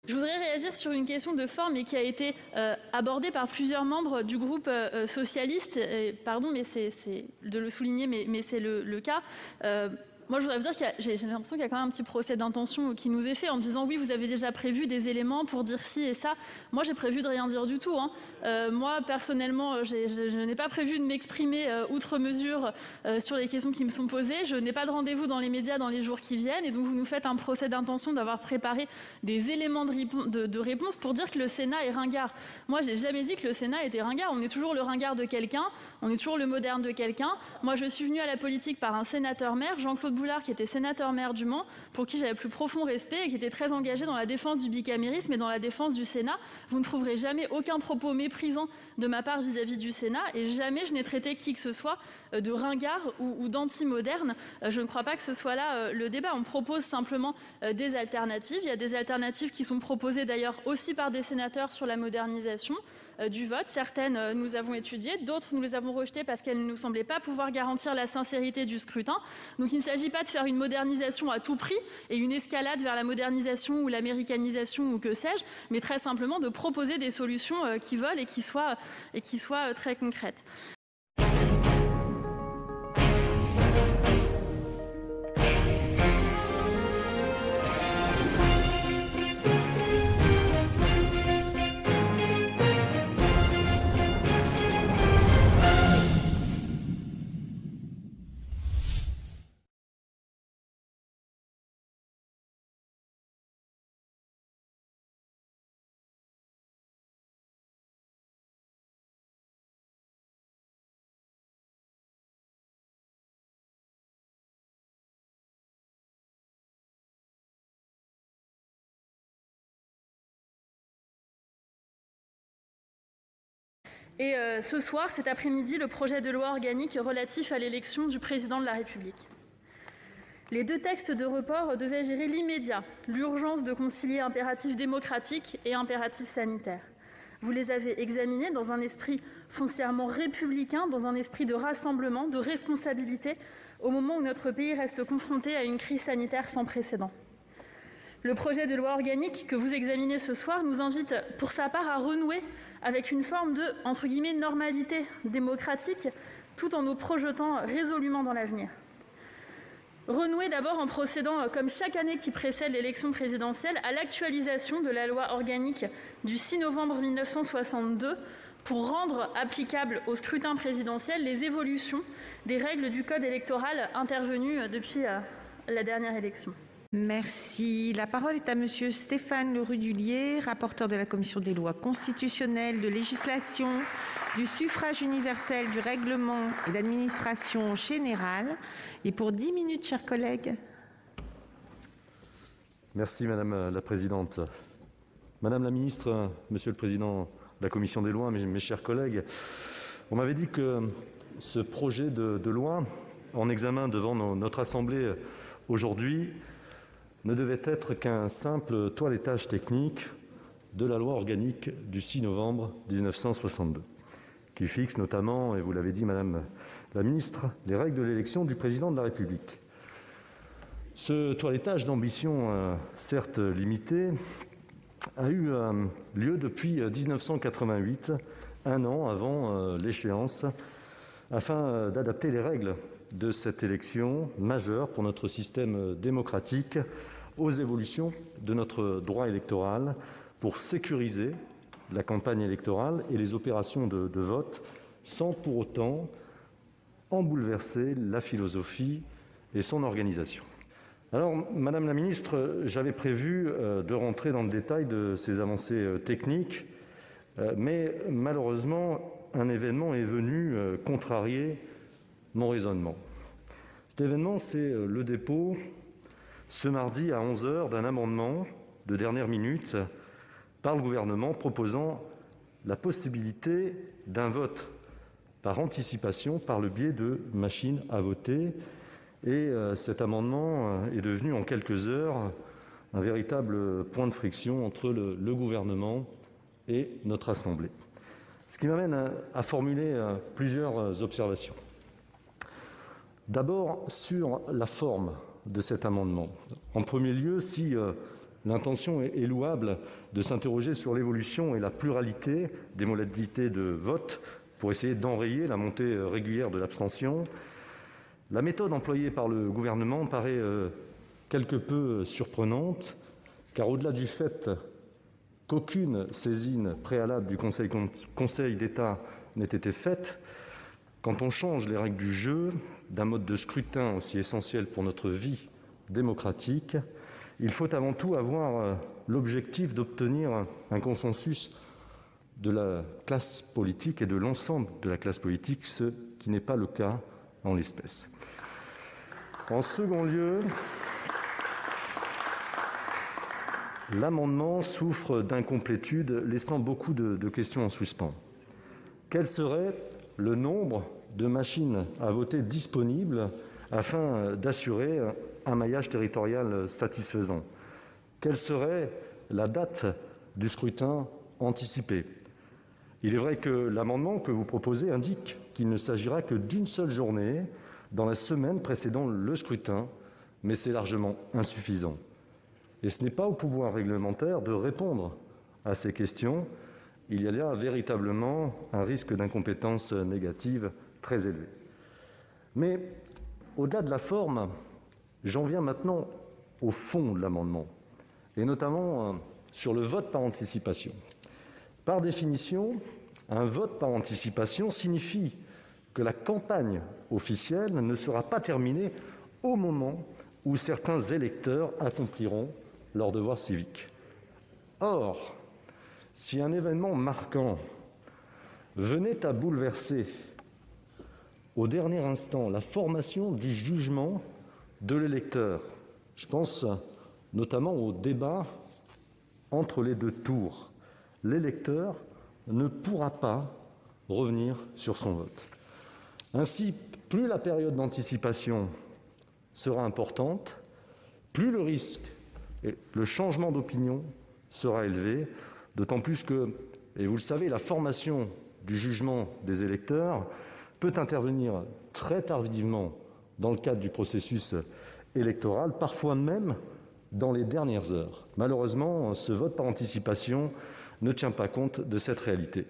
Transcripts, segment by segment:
Je voudrais réagir sur une question de forme et qui a été abordée par plusieurs membres du groupe socialiste. Pardon, mais c'est de le souligner, mais c'est le cas. Moi, je voudrais vous dire que j'ai l'impression qu'il y a quand même un petit procès d'intention qui nous est fait en disant oui, vous avez déjà prévu des éléments pour dire ci et ça. Moi, j'ai prévu de rien dire du tout. Moi, personnellement, je n'ai pas prévu de m'exprimer outre mesure sur les questions qui me sont posées. Je n'ai pas de rendez-vous dans les médias dans les jours qui viennent. Et donc, vous nous faites un procès d'intention d'avoir préparé des éléments de réponse pour dire que le Sénat est ringard. Moi, je n'ai jamais dit que le Sénat était ringard. On est toujours le ringard de quelqu'un. On est toujours le moderne de quelqu'un. Moi, je suis venue à la politique par un sénateur-maire, Jean-Claude Boulard, qui était sénateur-maire du Mans, pour qui j'avais le plus profond respect et qui était très engagé dans la défense du bicamérisme et dans la défense du Sénat. Vous ne trouverez jamais aucun propos méprisant de ma part vis-à-vis du Sénat et jamais je n'ai traité qui que ce soit de ringard ou d'anti-moderne. Je ne crois pas que ce soit là le débat. On propose simplement des alternatives. Il y a des alternatives qui sont proposées d'ailleurs aussi par des sénateurs sur la modernisation du vote. Certaines, nous avons étudiées, d'autres, nous les avons rejetées parce qu'elles ne nous semblaient pas pouvoir garantir la sincérité du scrutin. Donc il ne s'agit pas de faire une modernisation à tout prix et une escalade vers la modernisation ou l'américanisation ou que sais-je, mais très simplement de proposer des solutions qui volent et qui soient très concrètes. Et ce soir, cet après-midi, le projet de loi organique relatif à l'élection du président de la République. Les deux textes de report devaient gérer l'immédiat, l'urgence de concilier impératif démocratique et impératif sanitaire. Vous les avez examinés dans un esprit foncièrement républicain, dans un esprit de rassemblement, de responsabilité, au moment où notre pays reste confronté à une crise sanitaire sans précédent. Le projet de loi organique que vous examinez ce soir nous invite, pour sa part, à renouer avec une forme de, entre guillemets, normalité démocratique, tout en nous projetant résolument dans l'avenir. Renouer d'abord en procédant, comme chaque année qui précède l'élection présidentielle, à l'actualisation de la loi organique du 6 novembre 1962 pour rendre applicables au scrutin présidentiel les évolutions des règles du code électoral intervenues depuis la dernière élection. Merci. La parole est à Monsieur Stéphane Le Rudulier, rapporteur de la Commission des lois constitutionnelles, de législation, du suffrage universel, du règlement et de l'administration générale. Et pour 10 minutes, chers collègues. Merci Madame la Présidente. Madame la Ministre, Monsieur le Président de la Commission des lois, mes chers collègues, on m'avait dit que ce projet de loi, en examen devant notre Assemblée aujourd'hui, ne devait être qu'un simple toilettage technique de la loi organique du 6 novembre 1962, qui fixe notamment, et vous l'avez dit Madame la Ministre, les règles de l'élection du président de la République. Ce toilettage d'ambition, certes limité, a eu lieu depuis 1988, un an avant l'échéance, afin d'adapter les règles de cette élection majeure pour notre système démocratique aux évolutions de notre droit électoral pour sécuriser la campagne électorale et les opérations de vote sans pour autant en bouleverser la philosophie et son organisation. Alors, Madame la Ministre, j'avais prévu de rentrer dans le détail de ces avancées techniques, mais malheureusement, un événement est venu contrarier mon raisonnement. Cet événement, c'est le dépôt, ce mardi à 11h, d'un amendement de dernière minute par le gouvernement proposant la possibilité d'un vote par anticipation par le biais de machines à voter. Et cet amendement est devenu en quelques heures un véritable point de friction entre le gouvernement et notre Assemblée. Ce qui m'amène à formuler plusieurs observations. D'abord, sur la forme de cet amendement. En premier lieu, si L'intention est louable de s'interroger sur l'évolution et la pluralité des modalités de vote pour essayer d'enrayer la montée régulière de l'abstention. La méthode employée par le gouvernement paraît quelque peu surprenante, car au-delà du fait qu'aucune saisine préalable du Conseil d'État n'ait été faite, quand on change les règles du jeu d'un mode de scrutin aussi essentiel pour notre vie démocratique, il faut avant tout avoir l'objectif d'obtenir un consensus de la classe politique et de l'ensemble de la classe politique, ce qui n'est pas le cas en l'espèce. En second lieu, l'amendement souffre d'incomplétude, laissant beaucoup de questions en suspens. Quel serait le nombre de machines à voter disponibles afin d'assurer un maillage territorial satisfaisant? Quelle serait la date du scrutin anticipé? Il est vrai que l'amendement que vous proposez indique qu'il ne s'agira que d'une seule journée dans la semaine précédant le scrutin, mais c'est largement insuffisant. Et ce n'est pas au pouvoir réglementaire de répondre à ces questions. Il y a là véritablement un risque d'incompétence négative très élevé. Mais au-delà de la forme, j'en viens maintenant au fond de l'amendement, et notamment sur le vote par anticipation. Par définition, un vote par anticipation signifie que la campagne officielle ne sera pas terminée au moment où certains électeurs accompliront leur devoir civique. Or, si un événement marquant venait à bouleverser au dernier instant la formation du jugement de l'électeur, je pense notamment au débat entre les deux tours, l'électeur ne pourra pas revenir sur son vote. Ainsi, plus la période d'anticipation sera importante, plus le risque et le changement d'opinion sera élevé, d'autant plus que, et vous le savez, la formation du jugement des électeurs peut intervenir très tardivement dans le cadre du processus électoral, parfois même dans les dernières heures. Malheureusement, ce vote par anticipation ne tient pas compte de cette réalité.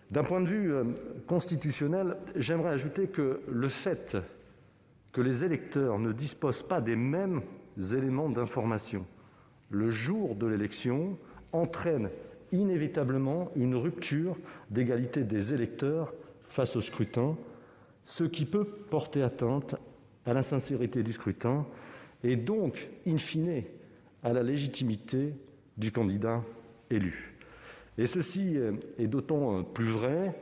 D'un point de vue constitutionnel, j'aimerais ajouter que le fait que les électeurs ne disposent pas des mêmes éléments d'information le jour de l'élection entraîne inévitablement une rupture d'égalité des électeurs face au scrutin, ce qui peut porter atteinte à la sincérité du scrutin et donc, in fine, à la légitimité du candidat élu. Et ceci est d'autant plus vrai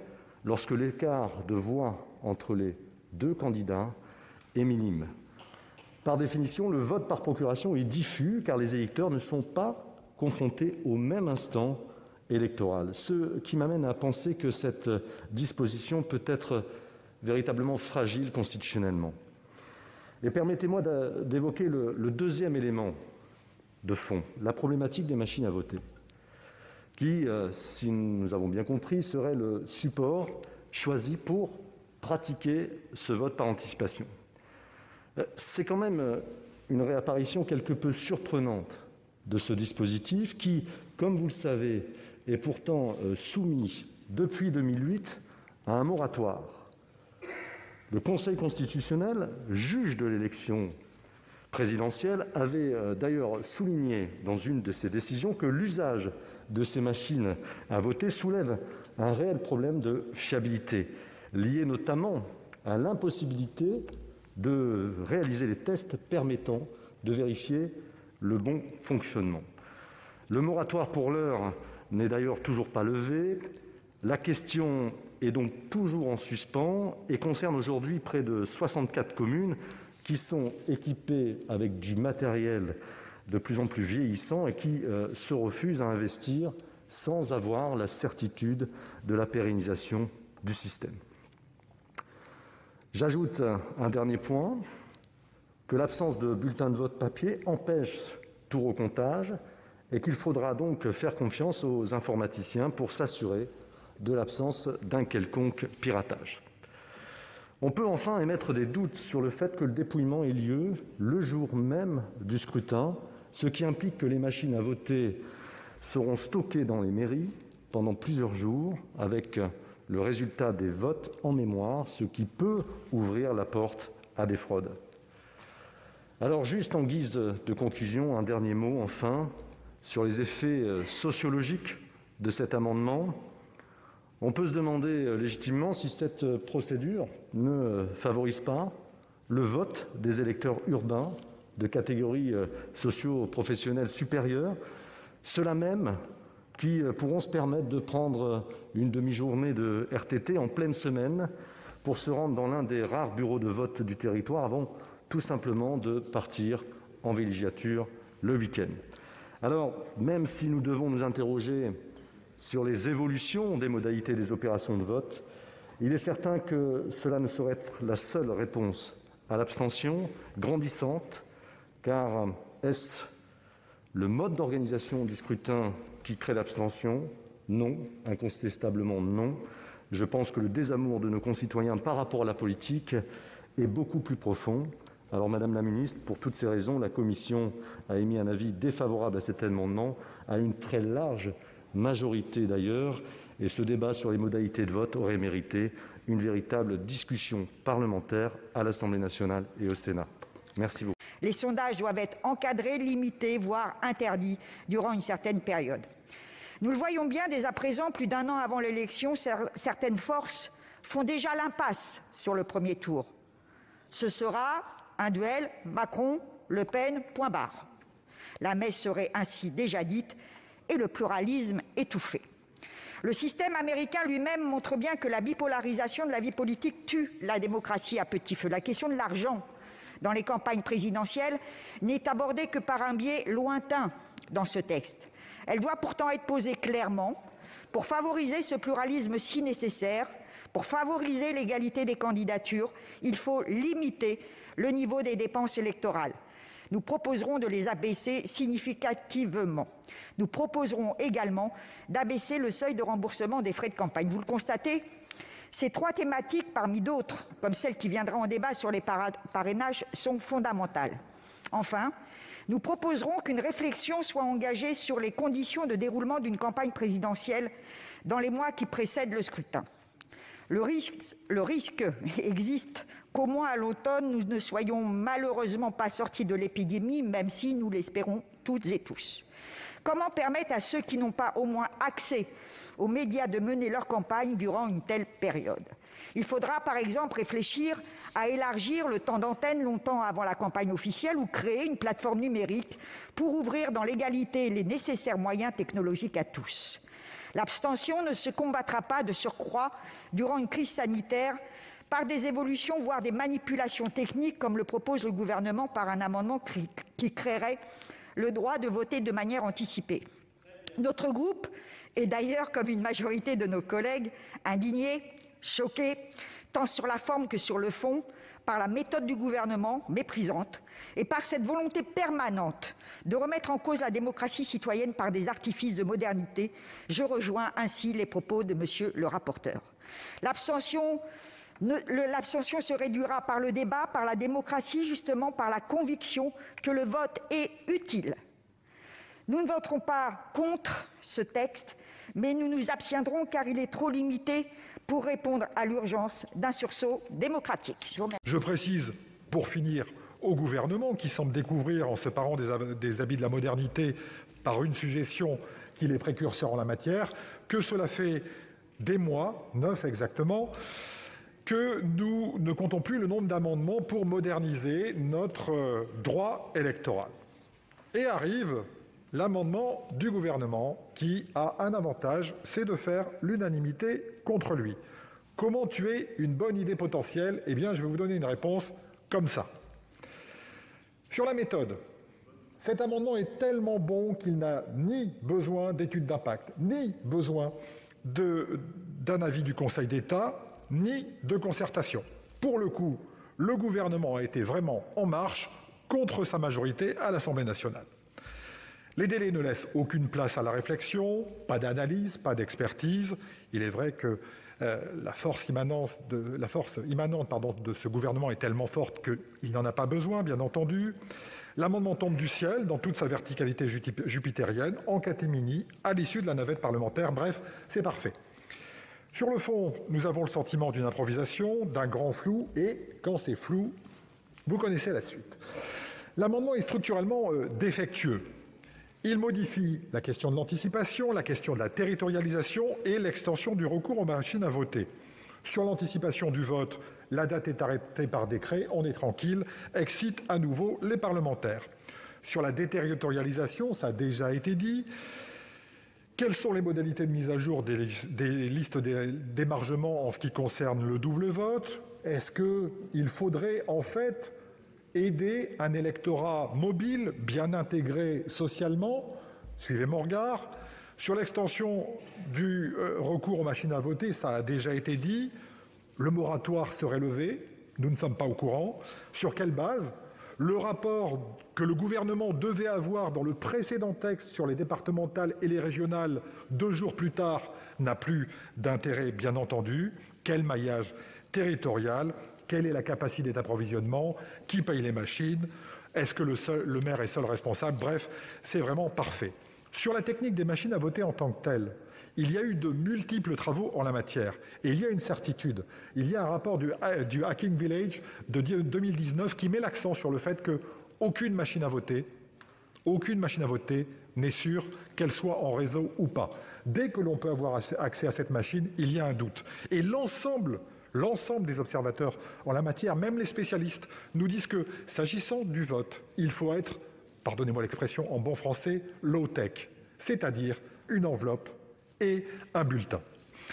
lorsque l'écart de voix entre les deux candidats est minime. Par définition, le vote par procuration est diffus car les électeurs ne sont pas confrontés au même instant électoral, ce qui m'amène à penser que cette disposition peut être véritablement fragile constitutionnellement. Et permettez-moi d'évoquer le deuxième élément de fond, la problématique des machines à voter, qui, si nous avons bien compris, serait le support choisi pour pratiquer ce vote par anticipation. C'est quand même une réapparition quelque peu surprenante de ce dispositif qui, comme vous le savez, est pourtant soumis depuis 2008 à un moratoire. Le Conseil constitutionnel, juge de l'élection présidentielle, avait d'ailleurs souligné dans une de ses décisions que l'usage de ces machines à voter soulève un réel problème de fiabilité, lié notamment à l'impossibilité de réaliser les tests permettant de vérifier le bon fonctionnement. Le moratoire, pour l'heure, n'est d'ailleurs toujours pas levé. La question est donc toujours en suspens et concerne aujourd'hui près de 64 communes qui sont équipées avec du matériel de plus en plus vieillissant et qui se refusent à investir sans avoir la certitude de la pérennisation du système. J'ajoute un dernier point, que l'absence de bulletin de vote papier empêche tout recomptage et qu'il faudra donc faire confiance aux informaticiens pour s'assurer de l'absence d'un quelconque piratage. On peut enfin émettre des doutes sur le fait que le dépouillement ait lieu le jour même du scrutin ce qui implique que les machines à voter seront stockées dans les mairies pendant plusieurs jours, avec le résultat des votes en mémoire, ce qui peut ouvrir la porte à des fraudes. Alors, juste en guise de conclusion, un dernier mot, enfin, sur les effets sociologiques de cet amendement. On peut se demander légitimement si cette procédure ne favorise pas le vote des électeurs urbains de catégories socio-professionnelles supérieures, ceux-là même qui pourront se permettre de prendre une demi-journée de RTT en pleine semaine pour se rendre dans l'un des rares bureaux de vote du territoire avant tout simplement de partir en villégiature le week-end. Alors, même si nous devons nous interroger sur les évolutions des modalités des opérations de vote, il est certain que cela ne saurait être la seule réponse à l'abstention grandissante, car est-ce le mode d'organisation du scrutin qui crée l'abstention? Non, incontestablement non. Je pense que le désamour de nos concitoyens par rapport à la politique est beaucoup plus profond. Alors, Madame la Ministre, pour toutes ces raisons, la Commission a émis un avis défavorable à cet amendement, à une très large majorité d'ailleurs, et ce débat sur les modalités de vote aurait mérité une véritable discussion parlementaire à l'Assemblée nationale et au Sénat. Merci beaucoup. Les sondages doivent être encadrés, limités, voire interdits durant une certaine période. Nous le voyons bien dès à présent, plus d'un an avant l'élection, certaines forces font déjà l'impasse sur le premier tour. Ce sera un duel Macron-Le Pen, point barre. La messe serait ainsi déjà dite et le pluralisme étouffé. Le système américain lui-même montre bien que la bipolarisation de la vie politique tue la démocratie à petit feu. La question de l'argent dans les campagnes présidentielles n'est abordée que par un biais lointain dans ce texte. Elle doit pourtant être posée clairement pour favoriser ce pluralisme si nécessaire. Pour favoriser l'égalité des candidatures, il faut limiter le niveau des dépenses électorales. Nous proposerons de les abaisser significativement. Nous proposerons également d'abaisser le seuil de remboursement des frais de campagne. Vous le constatez, ces trois thématiques, parmi d'autres, comme celle qui viendra en débat sur les parrainages, sont fondamentales. Enfin, nous proposerons qu'une réflexion soit engagée sur les conditions de déroulement d'une campagne présidentielle dans les mois qui précèdent le scrutin. Le risque existe qu'au moins à l'automne, nous ne soyons malheureusement pas sortis de l'épidémie, même si nous l'espérons toutes et tous. Comment permettre à ceux qui n'ont pas au moins accès aux médias de mener leur campagne durant une telle période? Il faudra par exemple réfléchir à élargir le temps d'antenne longtemps avant la campagne officielle ou créer une plateforme numérique pour ouvrir dans l'égalité les nécessaires moyens technologiques à tous. L'abstention ne se combattra pas de surcroît durant une crise sanitaire par des évolutions, voire des manipulations techniques, comme le propose le gouvernement par un amendement qui créerait le droit de voter de manière anticipée. Notre groupe est d'ailleurs, comme une majorité de nos collègues, indigné, choqué, tant sur la forme que sur le fond, par la méthode du gouvernement, méprisante, et par cette volonté permanente de remettre en cause la démocratie citoyenne par des artifices de modernité. Je rejoins ainsi les propos de monsieur le rapporteur. L'abstention se réduira par le débat, par la démocratie, justement par la conviction que le vote est utile. Nous ne voterons pas contre ce texte, mais nous nous abstiendrons car il est trop limité pour répondre à l'urgence d'un sursaut démocratique. Je précise, pour finir, au gouvernement qui semble découvrir, en se parant des habits de la modernité, par une suggestion qu'il est précurseur en la matière, que cela fait des mois, 9 exactement, que nous ne comptons plus le nombre d'amendements pour moderniser notre droit électoral. Et arrive l'amendement du gouvernement qui a un avantage, c'est de faire l'unanimité contre lui. Comment tuer une bonne idée potentielle? Eh bien, je vais vous donner une réponse comme ça. Sur la méthode, cet amendement est tellement bon qu'il n'a ni besoin d'études d'impact, ni besoin d'un avis du Conseil d'État, ni de concertation. Pour le coup, le gouvernement a été vraiment en marche contre sa majorité à l'Assemblée nationale. Les délais ne laissent aucune place à la réflexion, pas d'analyse, pas d'expertise. Il est vrai que la force immanente de ce gouvernement est tellement forte qu'il n'en a pas besoin, bien entendu. L'amendement tombe du ciel dans toute sa verticalité jupitérienne, en catimini, à l'issue de la navette parlementaire. Bref, c'est parfait. Sur le fond, nous avons le sentiment d'une improvisation, d'un grand flou, et quand c'est flou, vous connaissez la suite. L'amendement est structurellement défectueux. Il modifie la question de l'anticipation, la question de la territorialisation et l'extension du recours aux machines à voter. Sur l'anticipation du vote, la date est arrêtée par décret, on est tranquille, excite à nouveau les parlementaires. Sur la déterritorialisation, ça a déjà été dit. Quelles sont les modalités de mise à jour des listes d'émargement en ce qui concerne le double vote? Est-ce qu'il faudrait en fait aider un électorat mobile, bien intégré socialement? Suivez mon regard. Sur l'extension du recours aux machines à voter, ça a déjà été dit. Le moratoire serait levé. Nous ne sommes pas au courant. Sur quelle base? Le rapport que le gouvernement devait avoir dans le précédent texte sur les départementales et les régionales 2 jours plus tard n'a plus d'intérêt, bien entendu. Quel maillage territorial? Quelle est la capacité d'approvisionnement? Qui paye les machines? Est-ce que le maire est seul responsable? Bref, c'est vraiment parfait. Sur la technique des machines à voter en tant que telle, il y a eu de multiples travaux en la matière. Et il y a une certitude. Il y a un rapport du Hacking Village de 2019 qui met l'accent sur le fait qu'aucune machine à voter n'est sûre qu'elle soit en réseau ou pas. Dès que l'on peut avoir accès à cette machine, il y a un doute. Et l'ensemble des observateurs en la matière, même les spécialistes, nous disent que, s'agissant du vote, il faut être, pardonnez-moi l'expression en bon français, low-tech, c'est-à-dire une enveloppe et un bulletin.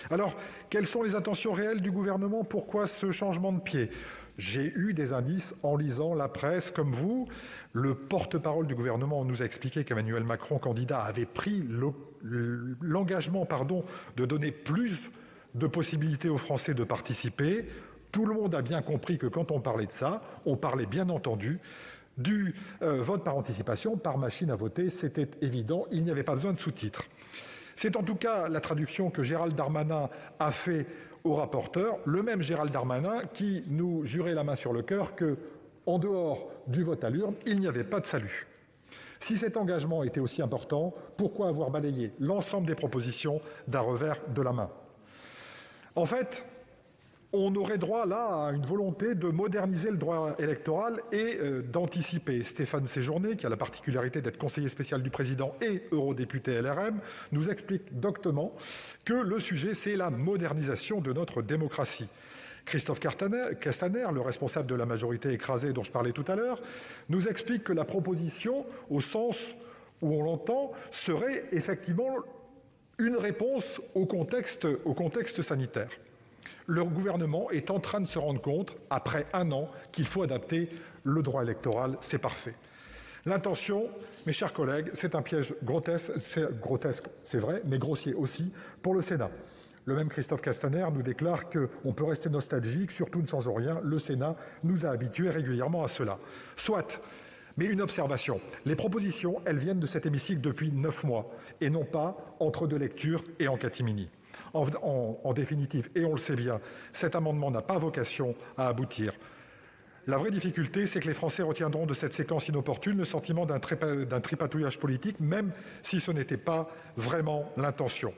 Alors, quelles sont les intentions réelles du gouvernement? Pourquoi ce changement de pied? J'ai eu des indices en lisant la presse comme vous. Le porte-parole du gouvernement nous a expliqué qu'Emmanuel Macron, candidat, avait pris l'engagement de donner plus de possibilités aux Français de participer. Tout le monde a bien compris que quand on parlait de ça, on parlait bien entendu du vote par anticipation, par machine à voter. C'était évident, il n'y avait pas besoin de sous-titres. C'est en tout cas la traduction que Gérald Darmanin a fait au rapporteur, le même Gérald Darmanin qui nous jurait la main sur le cœur qu'en dehors du vote à l'urne, il n'y avait pas de salut. Si cet engagement était aussi important, pourquoi avoir balayé l'ensemble des propositions d'un revers de la main? En fait, on aurait droit là à une volonté de moderniser le droit électoral et d'anticiper. Stéphane Séjourné, qui a la particularité d'être conseiller spécial du président et eurodéputé LRM, nous explique doctement que le sujet, c'est la modernisation de notre démocratie. Christophe Castaner, le responsable de la majorité écrasée dont je parlais tout à l'heure, nous explique que la proposition, au sens où on l'entend, serait effectivement une réponse au contexte sanitaire. Le gouvernement est en train de se rendre compte, après 1 an, qu'il faut adapter le droit électoral. C'est parfait. L'intention, mes chers collègues, c'est un piège grotesque, c'est vrai, mais grossier aussi, pour le Sénat. Le même Christophe Castaner nous déclare qu'on peut rester nostalgique, surtout ne changeons rien, le Sénat nous a habitués régulièrement à cela. Soit, mais une observation, les propositions, elles viennent de cet hémicycle depuis 9 mois, et non pas entre 2 lectures et en catimini. En définitive, et on le sait bien, cet amendement n'a pas vocation à aboutir. La vraie difficulté, c'est que les Français retiendront de cette séquence inopportune le sentiment d'un tripatouillage politique, même si ce n'était pas vraiment l'intention.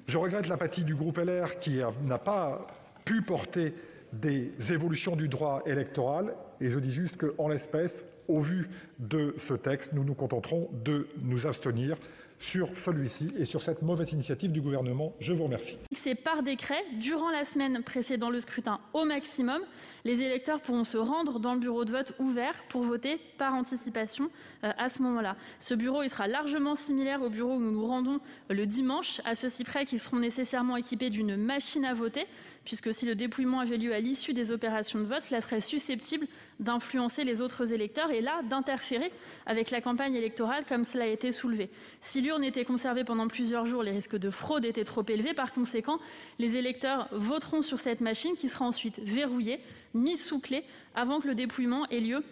Je regrette l'apathie du groupe LR qui n'a pas pu porter des évolutions du droit électoral, et je dis juste qu'en l'espèce, au vu de ce texte, nous nous contenterons de nous abstenir sur celui-ci et sur cette mauvaise initiative du gouvernement. Je vous remercie. C'est par décret, durant la semaine précédant le scrutin au maximum, les électeurs pourront se rendre dans le bureau de vote ouvert pour voter par anticipation à ce moment-là. Ce bureau il sera largement similaire au bureau où nous nous rendons le dimanche, à ceci près qu'ils seront nécessairement équipés d'une machine à voter, puisque si le dépouillement avait lieu à l'issue des opérations de vote, cela serait susceptible d'influencer les autres électeurs et là, d'interférer avec la campagne électorale comme cela a été soulevé. Si l'urne était conservée pendant plusieurs jours, les risques de fraude étaient trop élevés. Par conséquent, les électeurs voteront sur cette machine qui sera ensuite verrouillée, mise sous clé, avant que le dépouillement ait lieu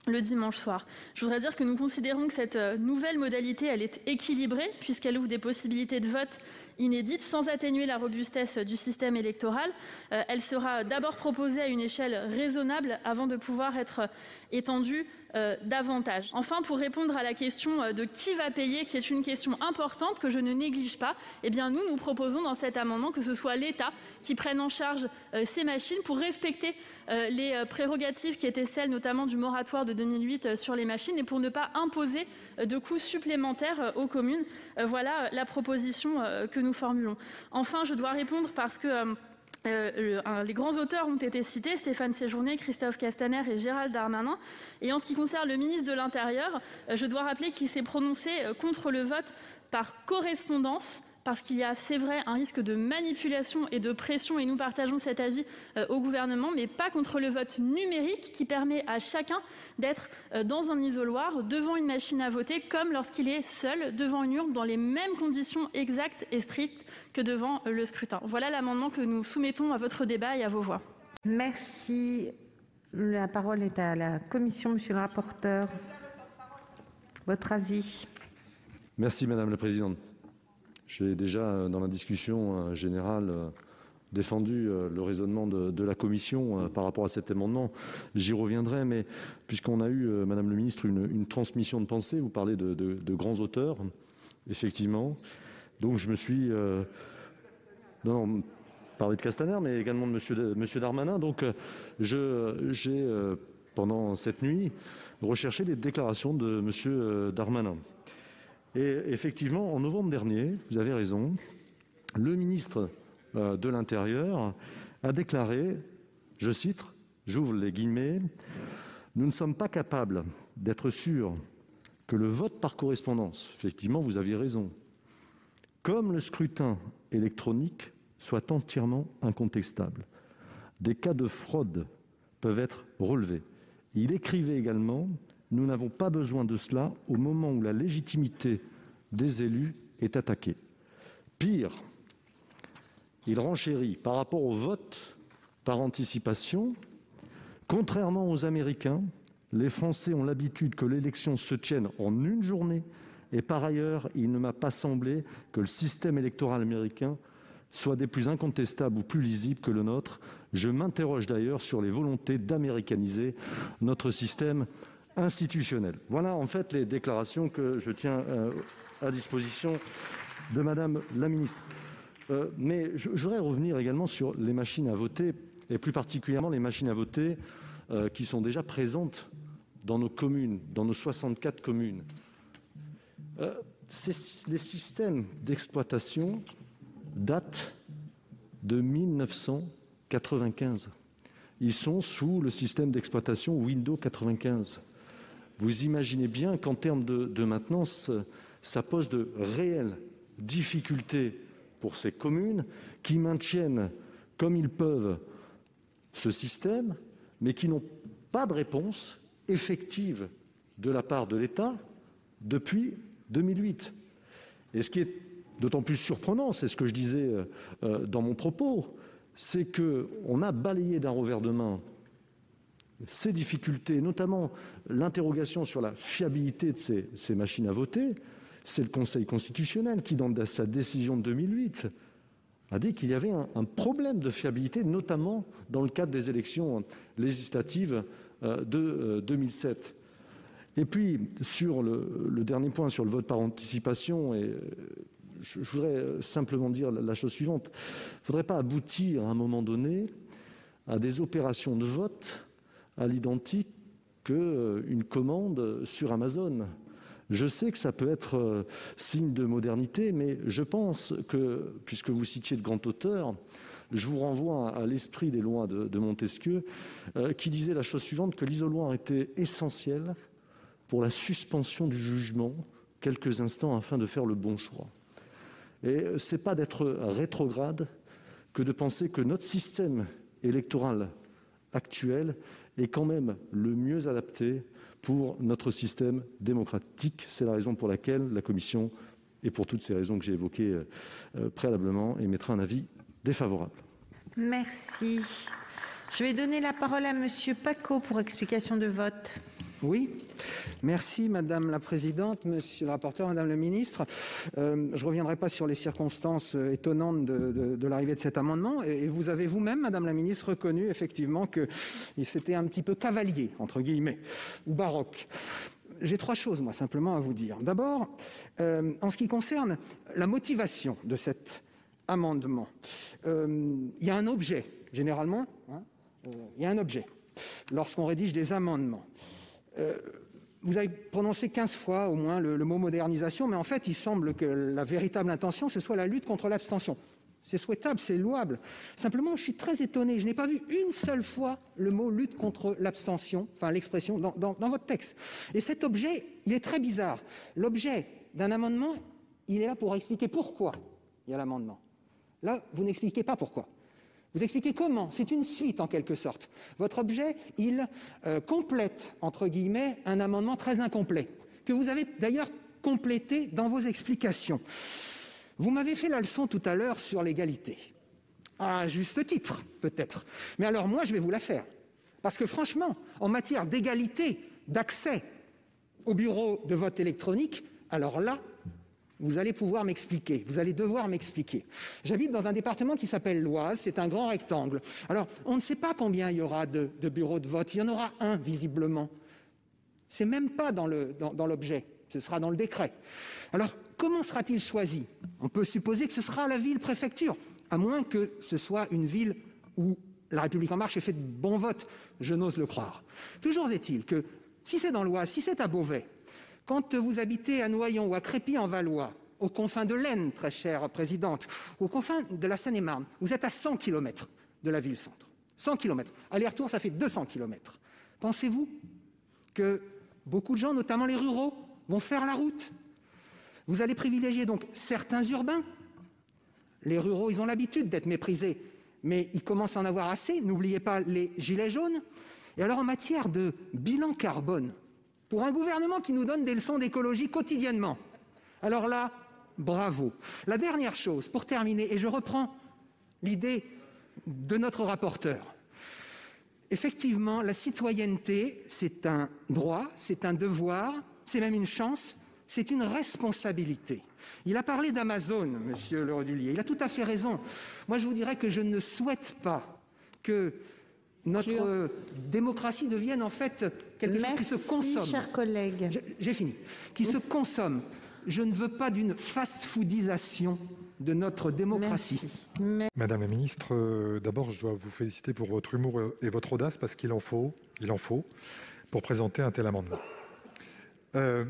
le dimanche soir. Je voudrais dire que nous considérons que cette nouvelle modalité, elle est équilibrée puisqu'elle ouvre des possibilités de vote inédites sans atténuer la robustesse du système électoral. Elle sera d'abord proposée à une échelle raisonnable avant de pouvoir être étendue davantage. Enfin, pour répondre à la question de qui va payer, qui est une question importante que je ne néglige pas, eh bien nous proposons dans cet amendement que ce soit l'État qui prenne en charge ces machines pour respecter les prérogatives qui étaient celles notamment du moratoire de 2008 sur les machines et pour ne pas imposer de coûts supplémentaires aux communes. Voilà la proposition que nous formulons. Enfin, je dois répondre parce que les grands auteurs ont été cités, Stéphane Séjourné, Christophe Castaner et Gérald Darmanin. Et en ce qui concerne le ministre de l'Intérieur, je dois rappeler qu'il s'est prononcé contre le vote par correspondance, parce qu'il y a, c'est vrai, un risque de manipulation et de pression, et nous partageons cet avis au gouvernement, mais pas contre le vote numérique qui permet à chacun d'être dans un isoloir, devant une machine à voter, comme lorsqu'il est seul devant une urne, dans les mêmes conditions exactes et strictes que devant le scrutin. Voilà l'amendement que nous soumettons à votre débat et à vos voix. Merci. La parole est à la Commission, monsieur le rapporteur. Votre avis. Merci Madame la Présidente. J'ai déjà, dans la discussion générale, défendu le raisonnement de la Commission par rapport à cet amendement. J'y reviendrai, mais puisqu'on a eu, Madame le Ministre, une transmission de pensée, vous parlez de grands auteurs, effectivement. Donc je me suis... parler de Castaner, mais également de Monsieur Darmanin. Donc j'ai, pendant cette nuit, recherché les déclarations de Monsieur Darmanin. Et effectivement, en novembre dernier, vous avez raison, le ministre de l'Intérieur a déclaré, je cite, j'ouvre les guillemets, « Nous ne sommes pas capables d'être sûrs que le vote par correspondance, effectivement, vous aviez raison, comme le scrutin électronique, soit entièrement incontestable. Des cas de fraude peuvent être relevés. » Il écrivait également « Nous n'avons pas besoin de cela au moment où la légitimité des élus est attaquée. » Pire, il renchérit par rapport au vote par anticipation. Contrairement aux Américains, les Français ont l'habitude que l'élection se tienne en une journée et par ailleurs, il ne m'a pas semblé que le système électoral américain soit des plus incontestables ou plus lisibles que le nôtre. Je m'interroge d'ailleurs sur les volontés d'américaniser notre système institutionnel. Voilà en fait les déclarations que je tiens à disposition de Madame la Ministre. Mais je voudrais revenir également sur les machines à voter, et plus particulièrement les machines à voter qui sont déjà présentes dans nos communes, dans nos 64 communes. Les systèmes d'exploitation datent de 1995. Ils sont sous le système d'exploitation Windows 95. Vous imaginez bien qu'en termes de maintenance, ça pose de réelles difficultés pour ces communes qui maintiennent comme ils peuvent ce système, mais qui n'ont pas de réponse effective de la part de l'État depuis 2008. Et ce qui est d'autant plus surprenant, c'est ce que je disais dans mon propos, c'est qu'on a balayé d'un revers de main ces difficultés, notamment l'interrogation sur la fiabilité de ces machines à voter. C'est le Conseil constitutionnel qui, dans sa décision de 2008, a dit qu'il y avait un problème de fiabilité, notamment dans le cadre des élections législatives de 2007. Et puis, sur le dernier point, sur le vote par anticipation, je voudrais simplement dire la chose suivante. Il ne faudrait pas aboutir à un moment donné à des opérations de vote à l'identique qu'une commande sur Amazon. Je sais que ça peut être signe de modernité, mais je pense que, puisque vous citiez de grands auteurs, je vous renvoie à l'esprit des lois de Montesquieu, qui disait la chose suivante, que l'isoloir était essentiel pour la suspension du jugement quelques instants afin de faire le bon choix. Et ce n'est pas d'être rétrograde que de penser que notre système électoral actuel est quand même le mieux adapté pour notre système démocratique. C'est la raison pour laquelle la Commission, et pour toutes ces raisons que j'ai évoquées préalablement, émettra un avis défavorable. Merci. Je vais donner la parole à Monsieur Pacaud pour explication de vote. Oui, merci Madame la Présidente, Monsieur le rapporteur, Madame la Ministre. Je ne reviendrai pas sur les circonstances étonnantes de l'arrivée de cet amendement. Et vous avez vous-même, Madame la Ministre, reconnu effectivement que c'était un petit peu cavalier, entre guillemets, ou baroque. J'ai 3 choses, moi, simplement à vous dire. D'abord, en ce qui concerne la motivation de cet amendement, il y a un objet, généralement, il y a un objet lorsqu'on rédige des amendements. Vous avez prononcé 15 fois au moins le mot modernisation, mais en fait, il semble que la véritable intention, ce soit la lutte contre l'abstention. C'est souhaitable, c'est louable. Simplement, je suis très étonné. Je n'ai pas vu une seule fois le mot lutte contre l'abstention, enfin l'expression, dans votre texte. Et cet objet, il est très bizarre. L'objet d'un amendement, il est là pour expliquer pourquoi il y a l'amendement. Là, vous n'expliquez pas pourquoi. Vous expliquez comment. C'est une suite, en quelque sorte. Votre objet, il complète, entre guillemets, un amendement très incomplet, que vous avez d'ailleurs complété dans vos explications. Vous m'avez fait la leçon tout à l'heure sur l'égalité. À juste titre, peut-être. Mais alors moi, je vais vous la faire. Parce que franchement, en matière d'égalité, d'accès au bureau de vote électronique, alors là, vous allez pouvoir m'expliquer. Vous allez devoir m'expliquer. J'habite dans un département qui s'appelle l'Oise. C'est un grand rectangle. Alors, on ne sait pas combien il y aura de bureaux de vote. Il y en aura un, visiblement. C'est même pas dans l'objet. Ce sera dans le décret. Alors, comment sera-t-il choisi? On peut supposer que ce sera la ville-préfecture, à moins que ce soit une ville où La République En Marche ait fait de bons votes. Je n'ose le croire. Toujours est-il que, si c'est dans l'Oise, si c'est à Beauvais, quand vous habitez à Noyon ou à Crépy-en-Valois, aux confins de l'Aisne, très chère présidente, aux confins de la Seine-et-Marne, vous êtes à 100 km de la ville-centre. 100 km. Aller-retour, ça fait 200 km. Pensez-vous que beaucoup de gens, notamment les ruraux, vont faire la route? Vous allez privilégier donc certains urbains. Les ruraux, ils ont l'habitude d'être méprisés, mais ils commencent à en avoir assez. N'oubliez pas les gilets jaunes. Et alors, en matière de bilan carbone, pour un gouvernement qui nous donne des leçons d'écologie quotidiennement, alors là, bravo. La dernière chose, pour terminer, et je reprends l'idée de notre rapporteur. Effectivement, la citoyenneté, c'est un droit, c'est un devoir, c'est même une chance, c'est une responsabilité. Il a parlé d'Amazon, monsieur Le Rudulier, il a tout à fait raison. Moi, je vous dirais que je ne souhaite pas que notre démocratie devienne en fait quelque chose qui se consomme. Merci, chers collègues. J'ai fini. Qui se consomme. Je ne veux pas d'une fast-foodisation de notre démocratie. Merci. Madame la ministre, d'abord, je dois vous féliciter pour votre humour et votre audace, parce qu'il en faut, pour présenter un tel amendement. Je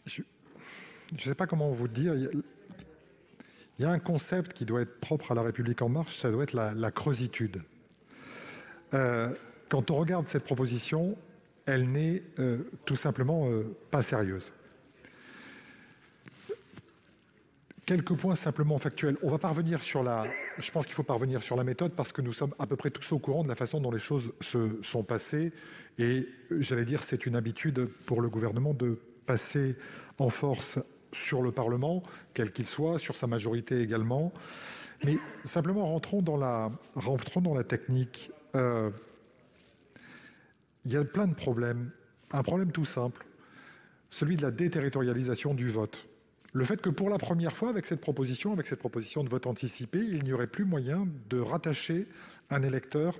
ne sais pas comment vous dire. Il y a un concept qui doit être propre à La République En Marche, ça doit être la creusitude. Quand on regarde cette proposition, elle n'est tout simplement pas sérieuse. Quelques points simplement factuels. On va parvenir sur je pense qu'il faut parvenir sur la méthode, parce que nous sommes à peu près tous au courant de la façon dont les choses se sont passées. Et j'allais dire, c'est une habitude pour le gouvernement de passer en force sur le Parlement, quel qu'il soit, sur sa majorité également. Mais simplement, rentrons dans la technique. Il y a plein de problèmes. Un problème tout simple, celui de la déterritorialisation du vote. Le fait que pour la première fois, avec cette proposition de vote anticipé, il n'y aurait plus moyen de rattacher un électeur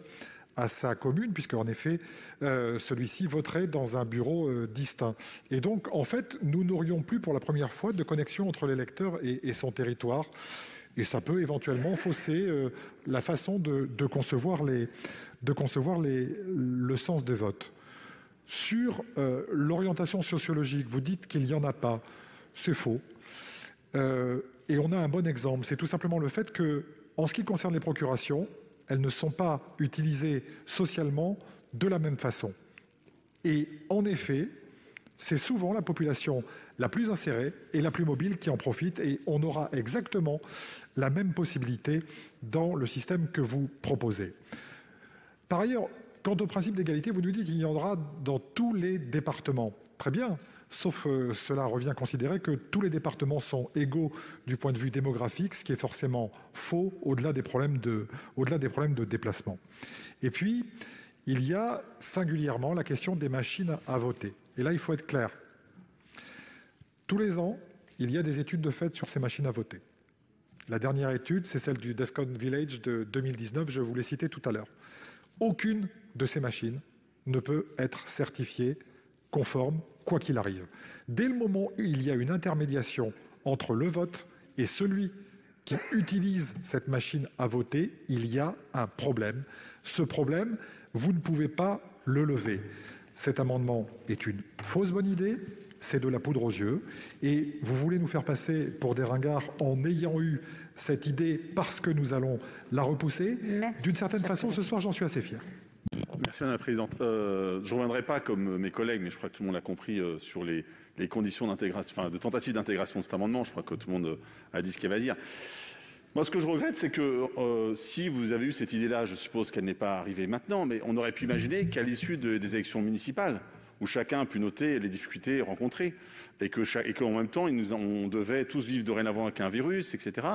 à sa commune, puisque en effet, celui-ci voterait dans un bureau distinct. Et donc, en fait, nous n'aurions plus pour la première fois de connexion entre l'électeur et son territoire. Et ça peut éventuellement fausser la façon de concevoir le sens des votes. Sur l'orientation sociologique, vous dites qu'il n'y en a pas. C'est faux. Et on a un bon exemple. C'est tout simplement le fait que, en ce qui concerne les procurations, elles ne sont pas utilisées socialement de la même façon. Et en effet, c'est souvent la population la plus insérée et la plus mobile qui en profite, et on aura exactement la même possibilité dans le système que vous proposez. Par ailleurs, quant au principe d'égalité, vous nous dites qu'il y en aura dans tous les départements. Très bien, sauf cela revient à considérer que tous les départements sont égaux du point de vue démographique, ce qui est forcément faux au-delà des problèmes de déplacement. Et puis, il y a singulièrement la question des machines à voter. Et là, il faut être clair. Tous les ans, il y a des études de fait sur ces machines à voter. La dernière étude, c'est celle du Defcon Village de 2019, je vous l'ai citée tout à l'heure. Aucune de ces machines ne peut être certifiée conforme, quoi qu'il arrive. Dès le moment où il y a une intermédiation entre le vote et celui qui utilise cette machine à voter, il y a un problème. Ce problème, vous ne pouvez pas le lever. Cet amendement est une fausse bonne idée, c'est de la poudre aux yeux, et vous voulez nous faire passer pour des ringards en ayant eu cette idée parce que nous allons la repousser. D'une certaine façon, ce soir, j'en suis assez fier. Merci Madame la Présidente. Je ne reviendrai pas comme mes collègues, mais je crois que tout le monde l'a compris, sur les conditions d'intégration, enfin de tentative d'intégration de cet amendement. Je crois que tout le monde a dit ce qu'il va dire. Moi, ce que je regrette, c'est que si vous avez eu cette idée-là, je suppose qu'elle n'est pas arrivée maintenant, mais on aurait pu imaginer qu'à l'issue des élections municipales, où chacun a pu noter les difficultés rencontrées, et qu'en même temps, on devait tous vivre dorénavant avec un virus, etc.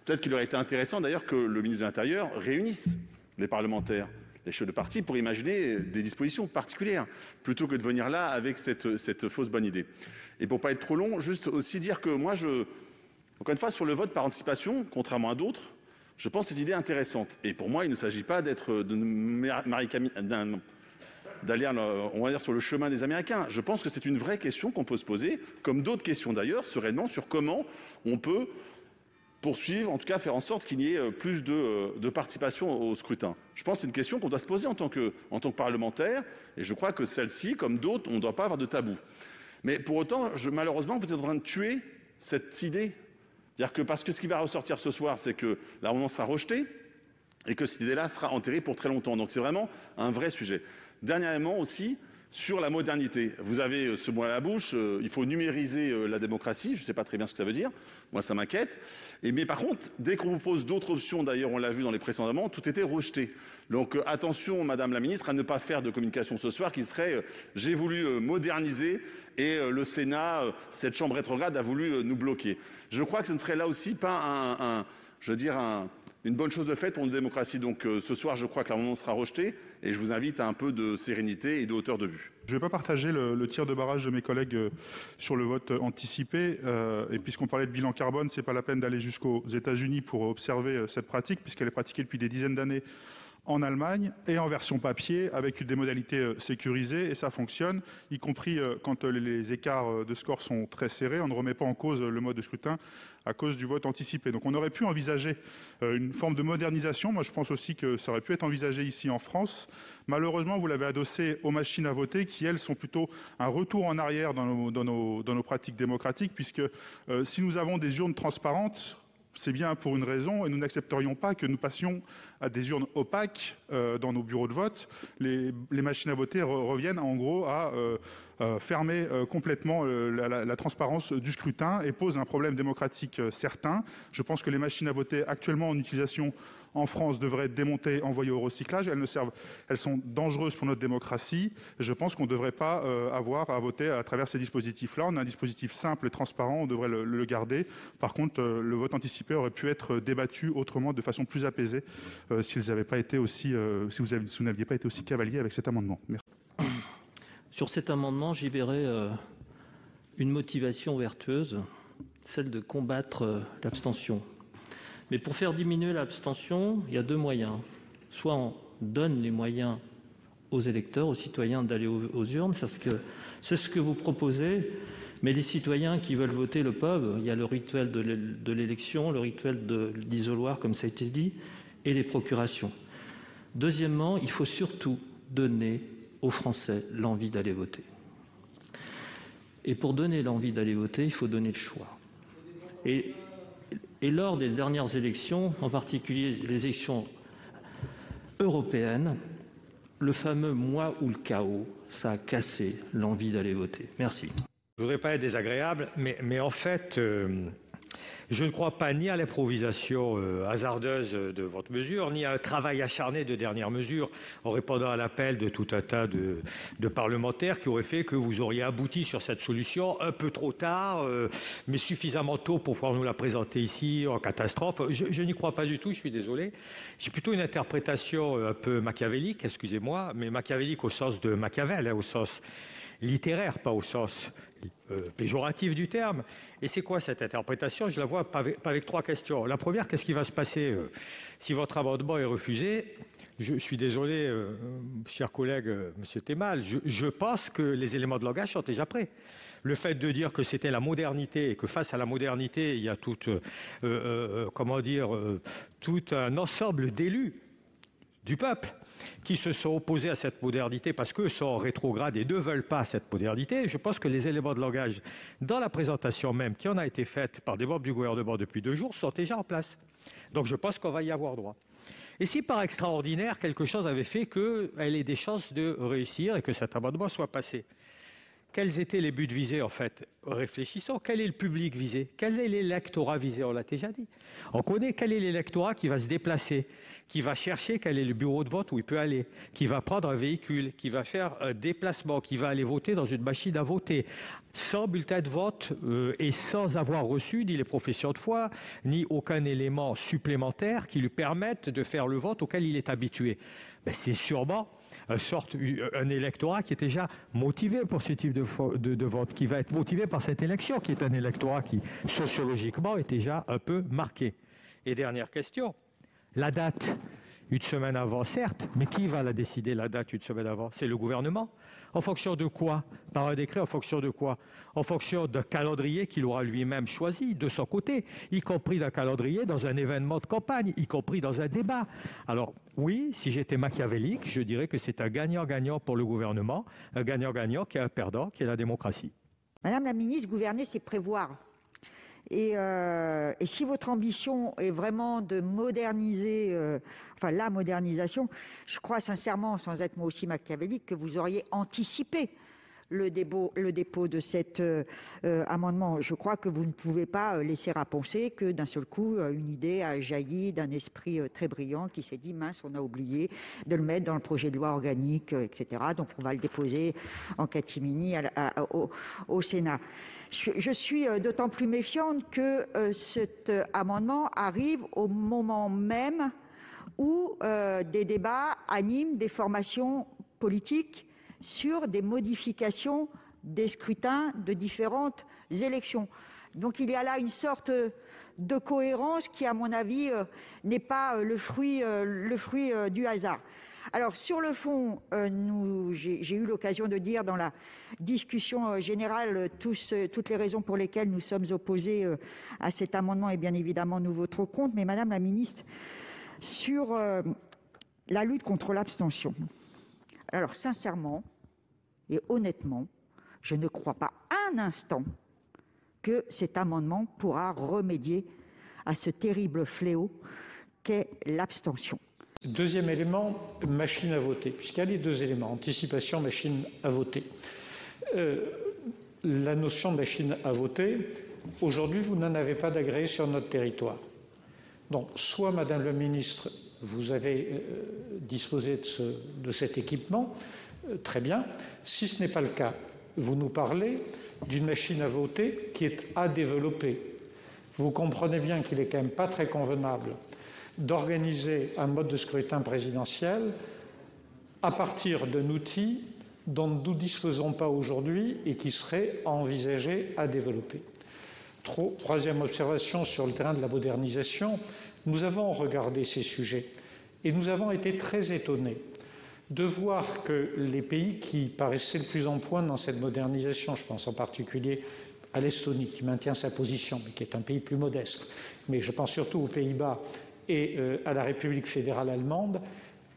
Peut-être qu'il aurait été intéressant d'ailleurs que le ministre de l'Intérieur réunisse les parlementaires, les chefs de parti, pour imaginer des dispositions particulières, plutôt que de venir là avec cette fausse bonne idée. Et pour ne pas être trop long, juste aussi dire que moi, encore une fois, sur le vote par anticipation, contrairement à d'autres, je pense que cette idée est intéressante. Et pour moi, il ne s'agit pas d'aller, on va dire, sur le chemin des Américains. Je pense que c'est une vraie question qu'on peut se poser, comme d'autres questions d'ailleurs, sereinement, sur comment on peut poursuivre, en tout cas faire en sorte qu'il y ait plus de participation au scrutin. Je pense que c'est une question qu'on doit se poser en tant que parlementaire, et je crois que celle-ci, comme d'autres, on ne doit pas avoir de tabou. Mais pour autant, malheureusement, vous êtes en train de tuer cette idée. C'est-à-dire que parce que ce qui va ressortir ce soir, c'est que l'amendement sera rejeté et que cette idée-là sera enterrée pour très longtemps. Donc c'est vraiment un vrai sujet. Dernièrement aussi, sur la modernité. Vous avez ce mot à la bouche, il faut numériser la démocratie. Je ne sais pas très bien ce que ça veut dire. Moi, ça m'inquiète. Mais par contre, dès qu'on vous pose d'autres options, d'ailleurs, on l'a vu dans les précédents amendements, tout était rejeté. Donc attention, Madame la Ministre, à ne pas faire de communication ce soir qui serait j'ai voulu moderniser et le Sénat, cette chambre rétrograde, a voulu nous bloquer. Je crois que ce ne serait là aussi pas une bonne chose de faite pour une démocratie. Donc ce soir, je crois que l'amendement sera rejeté et je vous invite à un peu de sérénité et de hauteur de vue. Je ne vais pas partager le tir de barrage de mes collègues sur le vote anticipé. Et puisqu'on parlait de bilan carbone, ce n'est pas la peine d'aller jusqu'aux États-Unis pour observer cette pratique, puisqu'elle est pratiquée depuis des dizaines d'années en Allemagne et en version papier avec des modalités sécurisées, et ça fonctionne, y compris quand les écarts de score sont très serrés. On ne remet pas en cause le mode de scrutin à cause du vote anticipé. Donc on aurait pu envisager une forme de modernisation. Moi, je pense aussi que ça aurait pu être envisagé ici en France. Malheureusement, vous l'avez adossé aux machines à voter qui, elles, sont plutôt un retour en arrière dans nos pratiques démocratiques, puisque si nous avons des urnes transparentes, c'est bien pour une raison, et nous n'accepterions pas que nous passions à des urnes opaques dans nos bureaux de vote. Les machines à voter reviennent en gros à fermer complètement la transparence du scrutin et posent un problème démocratique certain. Je pense que les machines à voter actuellement en utilisation en France devraient être démontées, envoyées au recyclage. Elles sont dangereuses pour notre démocratie. Je pense qu'on ne devrait pas avoir à voter à travers ces dispositifs-là. On a un dispositif simple et transparent, on devrait le garder. Par contre, le vote anticipé aurait pu être débattu autrement, de façon plus apaisée, si vous n'aviez pas été aussi cavalier avec cet amendement. Merci. Sur cet amendement, j'y verrais une motivation vertueuse, celle de combattre l'abstention. Mais pour faire diminuer l'abstention, il y a deux moyens. Soit on donne les moyens aux électeurs, aux citoyens d'aller aux urnes, c'est ce que vous proposez, mais les citoyens qui veulent voter le peuvent. Il y a le rituel de l'élection, le rituel de l'isoloir, comme ça a été dit, et les procurations. Deuxièmement, il faut surtout donner aux Français l'envie d'aller voter. Et pour donner l'envie d'aller voter, il faut donner le choix. Et lors des dernières élections, en particulier les élections européennes, le fameux « moi ou le chaos », ça a cassé l'envie d'aller voter. Merci. Je ne voudrais pas être désagréable, mais en fait, Je ne crois pas ni à l'improvisation hasardeuse de votre mesure, ni à un travail acharné de dernière mesure en répondant à l'appel de tout un tas de parlementaires qui auraient fait que vous auriez abouti sur cette solution un peu trop tard, mais suffisamment tôt pour pouvoir nous la présenter ici en catastrophe. Je n'y crois pas du tout, je suis désolé. J'ai plutôt une interprétation un peu machiavélique, excusez-moi, mais machiavélique au sens de Machiavel, au sens littéraire, pas au sens péjoratif du terme. Et c'est quoi cette interprétation? Je la vois pas avec trois questions. La première, qu'est-ce qui va se passer si votre amendement est refusé? Je suis désolé, cher collègue, monsieur Temal, je pense que les éléments de langage sont déjà prêts. Le fait de dire que c'était la modernité et que face à la modernité, il y a tout un ensemble d'élus du peuple qui se sont opposés à cette modernité parce qu'eux sont rétrogrades et ne veulent pas cette modernité. Je pense que les éléments de langage dans la présentation même qui en a été faite par des membres du gouvernement depuis 2 jours sont déjà en place. Donc je pense qu'on va y avoir droit. Et si par extraordinaire, quelque chose avait fait qu'elle ait des chances de réussir et que cet amendement soit passé, quels étaient les buts visés en fait? Réfléchissons. Quel est le public visé? Quel est l'électorat visé? On l'a déjà dit. On connaît quel est l'électorat qui va se déplacer, qui va chercher quel est le bureau de vote où il peut aller, qui va prendre un véhicule, qui va faire un déplacement, qui va aller voter dans une machine à voter, sans bulletin de vote et sans avoir reçu ni les professions de foi, ni aucun élément supplémentaire qui lui permette de faire le vote auquel il est habitué. C'est sûrement un électorat qui est déjà motivé pour ce type de vote, qui va être motivé par cette élection, qui est un électorat qui, sociologiquement, est déjà un peu marqué. Et dernière question, la date, une semaine avant, certes, mais qui va la décider, la date, une semaine avant? C'est le gouvernement. En fonction de quoi? Par un décret, en fonction de quoi? En fonction d'un calendrier qu'il aura lui-même choisi de son côté, y compris d'un calendrier dans un événement de campagne, y compris dans un débat. Alors oui, si j'étais machiavélique, je dirais que c'est un gagnant-gagnant pour le gouvernement, un gagnant-gagnant qui est un perdant, qui est la démocratie. Madame la ministre, gouverner, c'est prévoir. Et si votre ambition est vraiment de moderniser, la modernisation, je crois sincèrement, sans être moi aussi machiavélique, que vous auriez anticipé le dépôt de cet amendement. Je crois que vous ne pouvez pas laisser à penser que d'un seul coup, une idée a jailli d'un esprit très brillant qui s'est dit « mince, on a oublié de le mettre dans le projet de loi organique, etc. Donc on va le déposer en catimini au Sénat ». Je suis d'autant plus méfiante que cet amendement arrive au moment même où des débats animent des formations politiques sur des modifications des scrutins de différentes élections. Donc il y a là une sorte de cohérence qui, à mon avis, n'est pas le fruit du hasard. Alors, sur le fond, j'ai eu l'occasion de dire dans la discussion générale toutes les raisons pour lesquelles nous sommes opposés à cet amendement, et bien évidemment, nous voterons contre. Mais Madame la ministre, sur la lutte contre l'abstention, alors sincèrement et honnêtement, je ne crois pas un instant que cet amendement pourra remédier à ce terrible fléau qu'est l'abstention. Deuxième élément, machine à voter, puisqu'il y a les 2 éléments, anticipation, machine à voter. La notion de machine à voter, aujourd'hui, vous n'en avez pas d'agréé sur notre territoire. Donc, soit, Madame la Ministre, vous avez disposé de cet équipement, très bien. Si ce n'est pas le cas, vous nous parlez d'une machine à voter qui est à développer. Vous comprenez bien qu'il n'est quand même pas très convenable d'organiser un mode de scrutin présidentiel à partir d'un outil dont nous ne disposons pas aujourd'hui et qui serait envisagé à développer. Troisième observation sur le terrain de la modernisation, nous avons regardé ces sujets et nous avons été très étonnés de voir que les pays qui paraissaient le plus en pointe dans cette modernisation, je pense en particulier à l'Estonie qui maintient sa position, mais qui est un pays plus modeste, mais je pense surtout aux Pays-Bas et à la République fédérale allemande,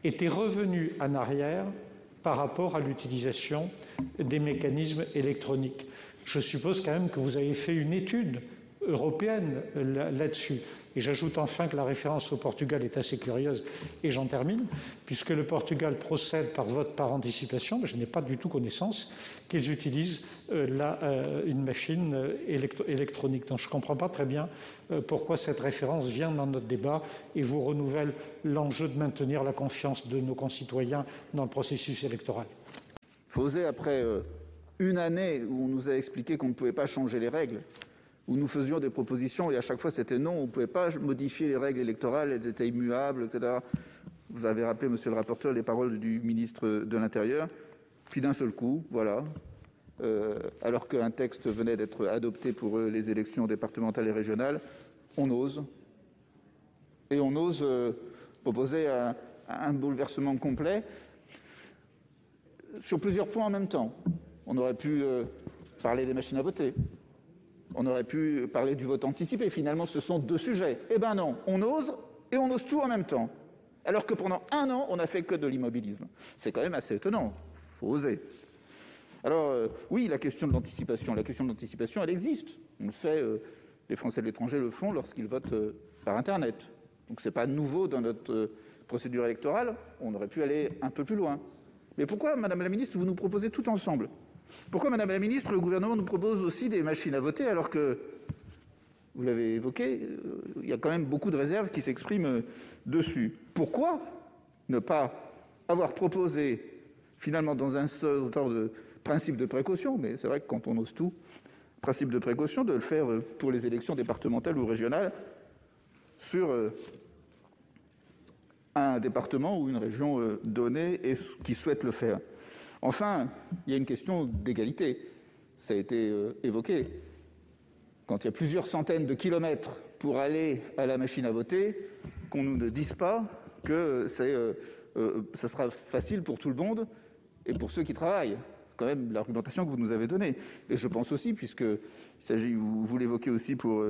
étaient revenus en arrière par rapport à l'utilisation des mécanismes électroniques. Je suppose quand même que vous avez fait une étude européenne là-dessus. Et j'ajoute enfin que la référence au Portugal est assez curieuse, et j'en termine, puisque le Portugal procède par vote par anticipation, mais je n'ai pas du tout connaissance qu'ils utilisent une machine électronique. Donc je ne comprends pas très bien pourquoi cette référence vient dans notre débat et vous renouvelle l'enjeu de maintenir la confiance de nos concitoyens dans le processus électoral. Il faut oser, après une année où on nous a expliqué qu'on ne pouvait pas changer les règles, où nous faisions des propositions et à chaque fois c'était non, on ne pouvait pas modifier les règles électorales, elles étaient immuables, etc. Vous avez rappelé, monsieur le rapporteur, les paroles du ministre de l'Intérieur. Puis d'un seul coup, voilà, alors qu'un texte venait d'être adopté pour les élections départementales et régionales, on ose. Et on ose proposer un bouleversement complet sur plusieurs points en même temps. On aurait pu parler des machines à voter. On aurait pu parler du vote anticipé. Finalement, ce sont deux sujets. Eh bien non, on ose et on ose tout en même temps. Alors que pendant un an, on n'a fait que de l'immobilisme. C'est quand même assez étonnant. Il faut oser. Alors, oui, la question de l'anticipation, elle existe. On le fait, les Français de l'étranger le font lorsqu'ils votent par Internet. Donc, ce n'est pas nouveau dans notre procédure électorale. On aurait pu aller un peu plus loin. Mais pourquoi, Madame la Ministre, vous nous proposez tout ensemble ? Pourquoi, Madame la Ministre, le gouvernement nous propose aussi des machines à voter alors que, vous l'avez évoqué, il y a quand même beaucoup de réserves qui s'expriment dessus. Pourquoi ne pas avoir proposé, finalement, dans un seul temps de principe de précaution, mais c'est vrai que quand on ose tout, principe de précaution, de le faire pour les élections départementales ou régionales sur un département ou une région donnée et qui souhaite le faire. Enfin, il y a une question d'égalité. Ça a été évoqué. Quand il y a plusieurs centaines de kilomètres pour aller à la machine à voter, qu'on nous ne dise pas que ça sera facile pour tout le monde et pour ceux qui travaillent. C'est quand même l'argumentation que vous nous avez donnée. Et je pense aussi, puisqu'il s'agit, vous l'évoquez aussi pour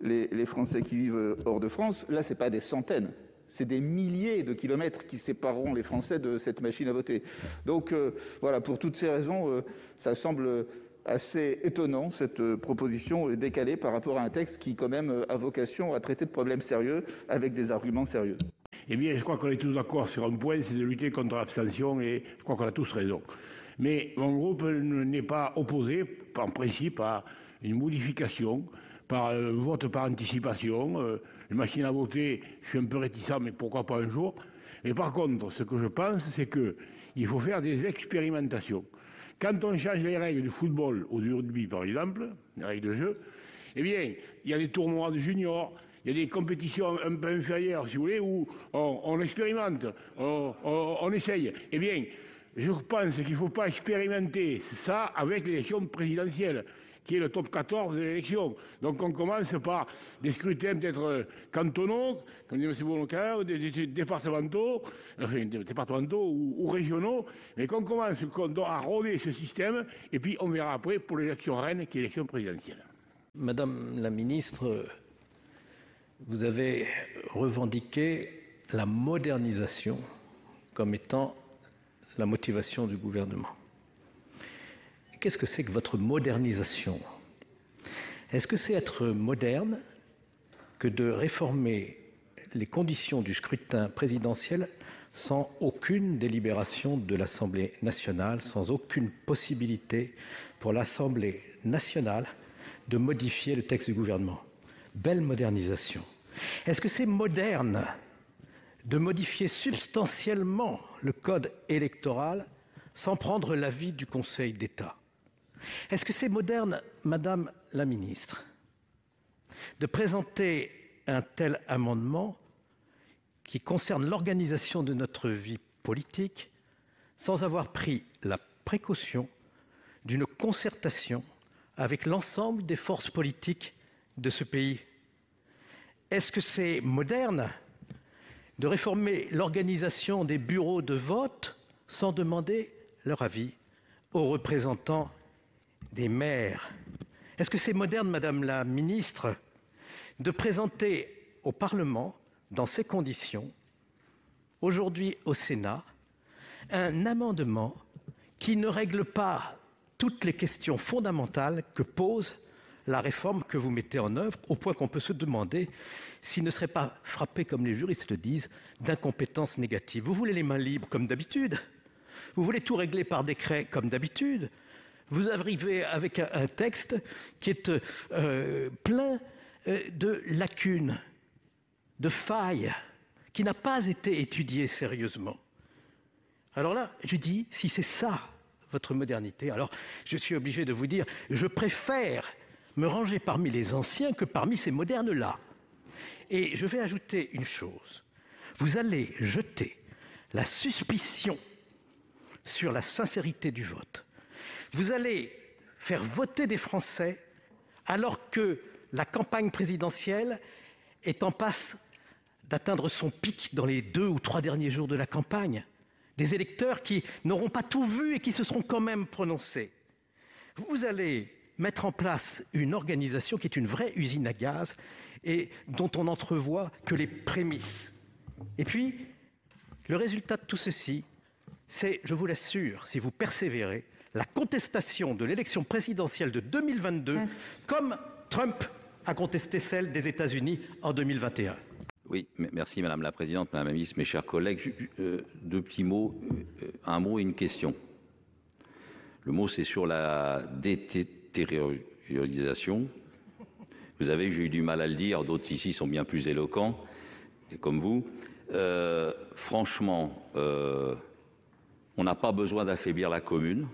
les Français qui vivent hors de France, là, ce n'est pas des centaines. C'est des milliers de kilomètres qui sépareront les Français de cette machine à voter. Donc voilà, pour toutes ces raisons, ça semble assez étonnant, cette proposition décalée par rapport à un texte qui, quand même, a vocation à traiter de problèmes sérieux avec des arguments sérieux. Eh bien, je crois qu'on est tous d'accord sur un point, c'est de lutter contre l'abstention, et je crois qu'on a tous raison. Mais mon groupe n'est pas opposé, en principe, à une modification, par vote par anticipation. Les machines à voter, je suis un peu réticent, mais pourquoi pas un jour. Mais par contre, ce que je pense, c'est qu'il faut faire des expérimentations. Quand on change les règles du football ou du rugby, par exemple, les règles de jeu, eh bien, il y a des tournois de juniors, il y a des compétitions un peu inférieures, si vous voulez, où on expérimente, on essaye. Eh bien, je pense qu'il ne faut pas expérimenter ça avec l'élection présidentielle, qui est le top 14 de l'élection. Donc on commence par des scrutins peut-être cantonaux, comme dit M. Bonnecarrère, des départementaux, enfin départementaux ou régionaux, mais qu'on commence à rôder ce système, et puis on verra après pour l'élection reine, qui est l'élection présidentielle. Madame la ministre, vous avez revendiqué la modernisation comme étant la motivation du gouvernement. Qu'est-ce que c'est que votre modernisation ? Est-ce que c'est être moderne que de réformer les conditions du scrutin présidentiel sans aucune délibération de l'Assemblée nationale, sans aucune possibilité pour l'Assemblée nationale de modifier le texte du gouvernement ? Belle modernisation. Est-ce que c'est moderne de modifier substantiellement le code électoral sans prendre l'avis du Conseil d'État ? Est-ce que c'est moderne, Madame la Ministre, de présenter un tel amendement qui concerne l'organisation de notre vie politique sans avoir pris la précaution d'une concertation avec l'ensemble des forces politiques de ce pays ? Est-ce que c'est moderne de réformer l'organisation des bureaux de vote sans demander leur avis aux représentants des maires? Est-ce que c'est moderne, Madame la Ministre, de présenter au Parlement, dans ces conditions, aujourd'hui au Sénat, un amendement qui ne règle pas toutes les questions fondamentales que pose la réforme que vous mettez en œuvre, au point qu'on peut se demander s'il ne serait pas frappé, comme les juristes le disent, d'incompétence négative. Vous voulez les mains libres, comme d'habitude. Vous voulez tout régler par décret, comme d'habitude. Vous arrivez avec un texte qui est plein de lacunes, de failles, qui n'a pas été étudié sérieusement. Alors là, je dis, si c'est ça, votre modernité, alors je suis obligé de vous dire, je préfère me ranger parmi les anciens que parmi ces modernes-là. Et je vais ajouter une chose. Vous allez jeter la suspicion sur la sincérité du vote. Vous allez faire voter des Français alors que la campagne présidentielle est en passe d'atteindre son pic dans les 2 ou 3 derniers jours de la campagne. Des électeurs qui n'auront pas tout vu et qui se seront quand même prononcés. Vous allez mettre en place une organisation qui est une vraie usine à gaz et dont on n'entrevoit que les prémices. Et puis, le résultat de tout ceci, c'est, je vous l'assure, si vous persévérez, la contestation de l'élection présidentielle de 2022, comme Trump a contesté celle des États-Unis en 2021. Oui, merci Madame la Présidente, Madame la Ministre, mes chers collègues. 2 petits mots, un mot et une question. Le mot, c'est sur la déterritorialisation. Vous avez, j'ai eu du mal à le dire, d'autres ici sont bien plus éloquents, comme vous. Franchement, on n'a pas besoin d'affaiblir la commune.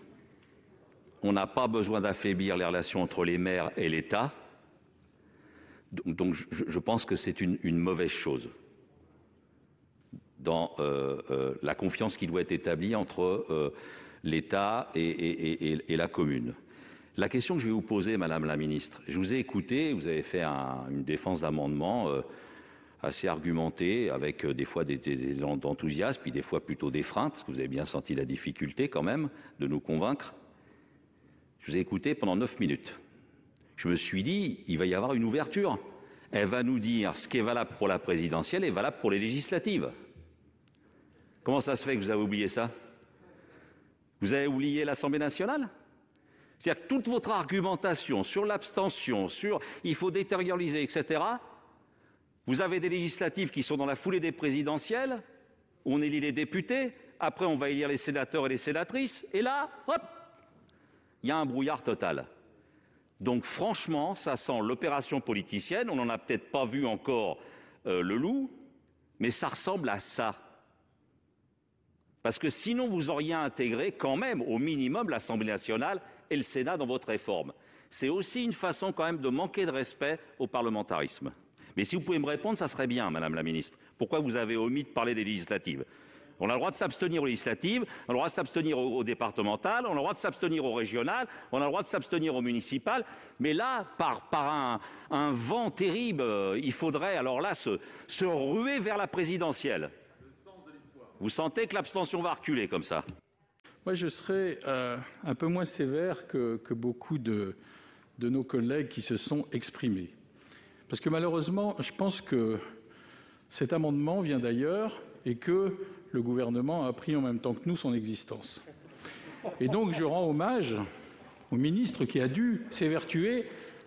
On n'a pas besoin d'affaiblir les relations entre les maires et l'État. Donc je pense que c'est une mauvaise chose dans la confiance qui doit être établie entre l'État et la commune. La question que je vais vous poser, Madame la Ministre, je vous ai écouté, vous avez fait une défense d'amendement assez argumentée, avec des fois des élans d'enthousiasme, puis des fois plutôt des freins, parce que vous avez bien senti la difficulté quand même de nous convaincre. Je vous ai écouté pendant 9 minutes. Je me suis dit, il va y avoir une ouverture. Elle va nous dire ce qui est valable pour la présidentielle est valable pour les législatives. Comment ça se fait que vous avez oublié ça? Vous avez oublié l'Assemblée nationale? C'est-à-dire que toute votre argumentation sur l'abstention, sur il faut déterritorialiser, etc., vous avez des législatives qui sont dans la foulée des présidentielles, où on élit les députés, après on va élire les sénateurs et les sénatrices, et là, hop, il y a un brouillard total. Donc franchement, ça sent l'opération politicienne. On n'en a peut-être pas vu encore le loup, mais ça ressemble à ça. Parce que sinon, vous auriez intégré quand même, au minimum, l'Assemblée nationale et le Sénat dans votre réforme. C'est aussi une façon quand même de manquer de respect au parlementarisme. Mais si vous pouvez me répondre, ça serait bien, Madame la Ministre. Pourquoi vous avez omis de parler des législatives? On a le droit de s'abstenir aux législatives, on a le droit de s'abstenir aux départementales, on a le droit de s'abstenir aux régionales, on a le droit de s'abstenir aux municipales. Mais là, par un vent terrible, il faudrait alors là se ruer vers la présidentielle. Vous sentez que l'abstention va reculer comme ça? Moi, je serais un peu moins sévère que beaucoup de nos collègues qui se sont exprimés. Parce que malheureusement, je pense que cet amendement vient d'ailleurs et que le gouvernement a appris en même temps que nous son existence. Et donc je rends hommage au ministre qui a dû s'évertuer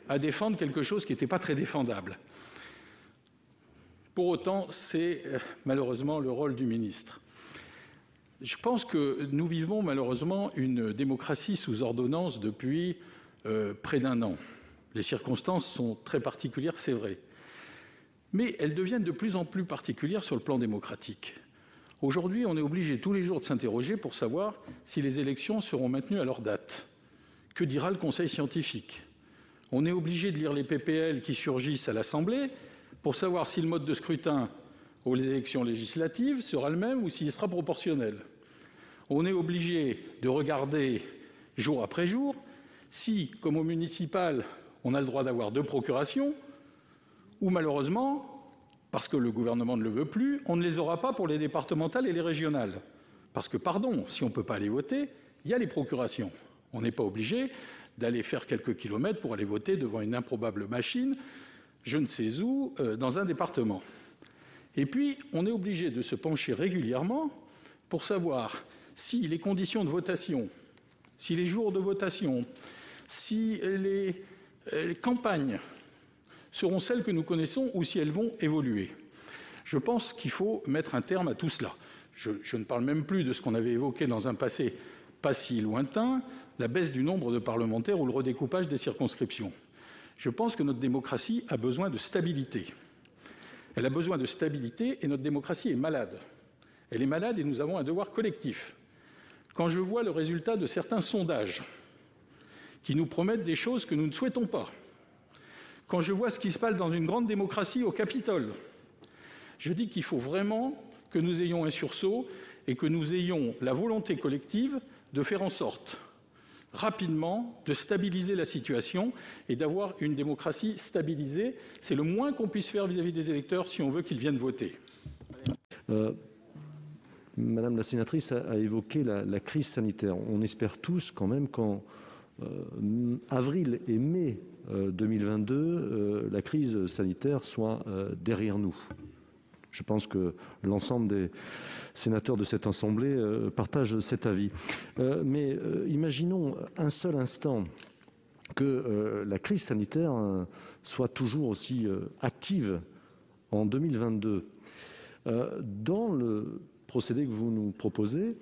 à défendre quelque chose qui n'était pas très défendable. Pour autant, c'est malheureusement le rôle du ministre. Je pense que nous vivons malheureusement une démocratie sous ordonnance depuis près d'1 an. Les circonstances sont très particulières, c'est vrai. Mais elles deviennent de plus en plus particulières sur le plan démocratique. Aujourd'hui, on est obligé tous les jours de s'interroger pour savoir si les élections seront maintenues à leur date. Que dira le Conseil scientifique? On est obligé de lire les PPL qui surgissent à l'Assemblée pour savoir si le mode de scrutin aux élections législatives sera le même ou s'il sera proportionnel. On est obligé de regarder jour après jour si, comme au municipal, on a le droit d'avoir 2 procurations, ou malheureusement, parce que le gouvernement ne le veut plus, on ne les aura pas pour les départementales et les régionales. Parce que, pardon, si on ne peut pas aller voter, il y a les procurations. On n'est pas obligé d'aller faire quelques kilomètres pour aller voter devant une improbable machine, je ne sais où, dans un département. Et puis, on est obligé de se pencher régulièrement pour savoir si les conditions de votation, si les jours de votation, si les les campagnes seront celles que nous connaissons ou si elles vont évoluer. Je pense qu'il faut mettre un terme à tout cela. Je ne parle même plus de ce qu'on avait évoqué dans un passé pas si lointain, la baisse du nombre de parlementaires ou le redécoupage des circonscriptions. Je pense que notre démocratie a besoin de stabilité. Elle a besoin de stabilité et notre démocratie est malade. Elle est malade et nous avons un devoir collectif. Quand je vois le résultat de certains sondages qui nous promettent des choses que nous ne souhaitons pas, quand je vois ce qui se passe dans une grande démocratie au Capitole, je dis qu'il faut vraiment que nous ayons un sursaut et que nous ayons la volonté collective de faire en sorte, rapidement, de stabiliser la situation et d'avoir une démocratie stabilisée. C'est le moins qu'on puisse faire vis-à-vis des électeurs si on veut qu'ils viennent voter. Madame la sénatrice a évoqué la crise sanitaire. On espère tous quand même qu'en avril et mai 2022, la crise sanitaire soit derrière nous. Je pense que l'ensemble des sénateurs de cette Assemblée partagent cet avis. Mais imaginons un seul instant que la crise sanitaire soit toujours aussi active en 2022. Dans le procédé que vous nous proposez,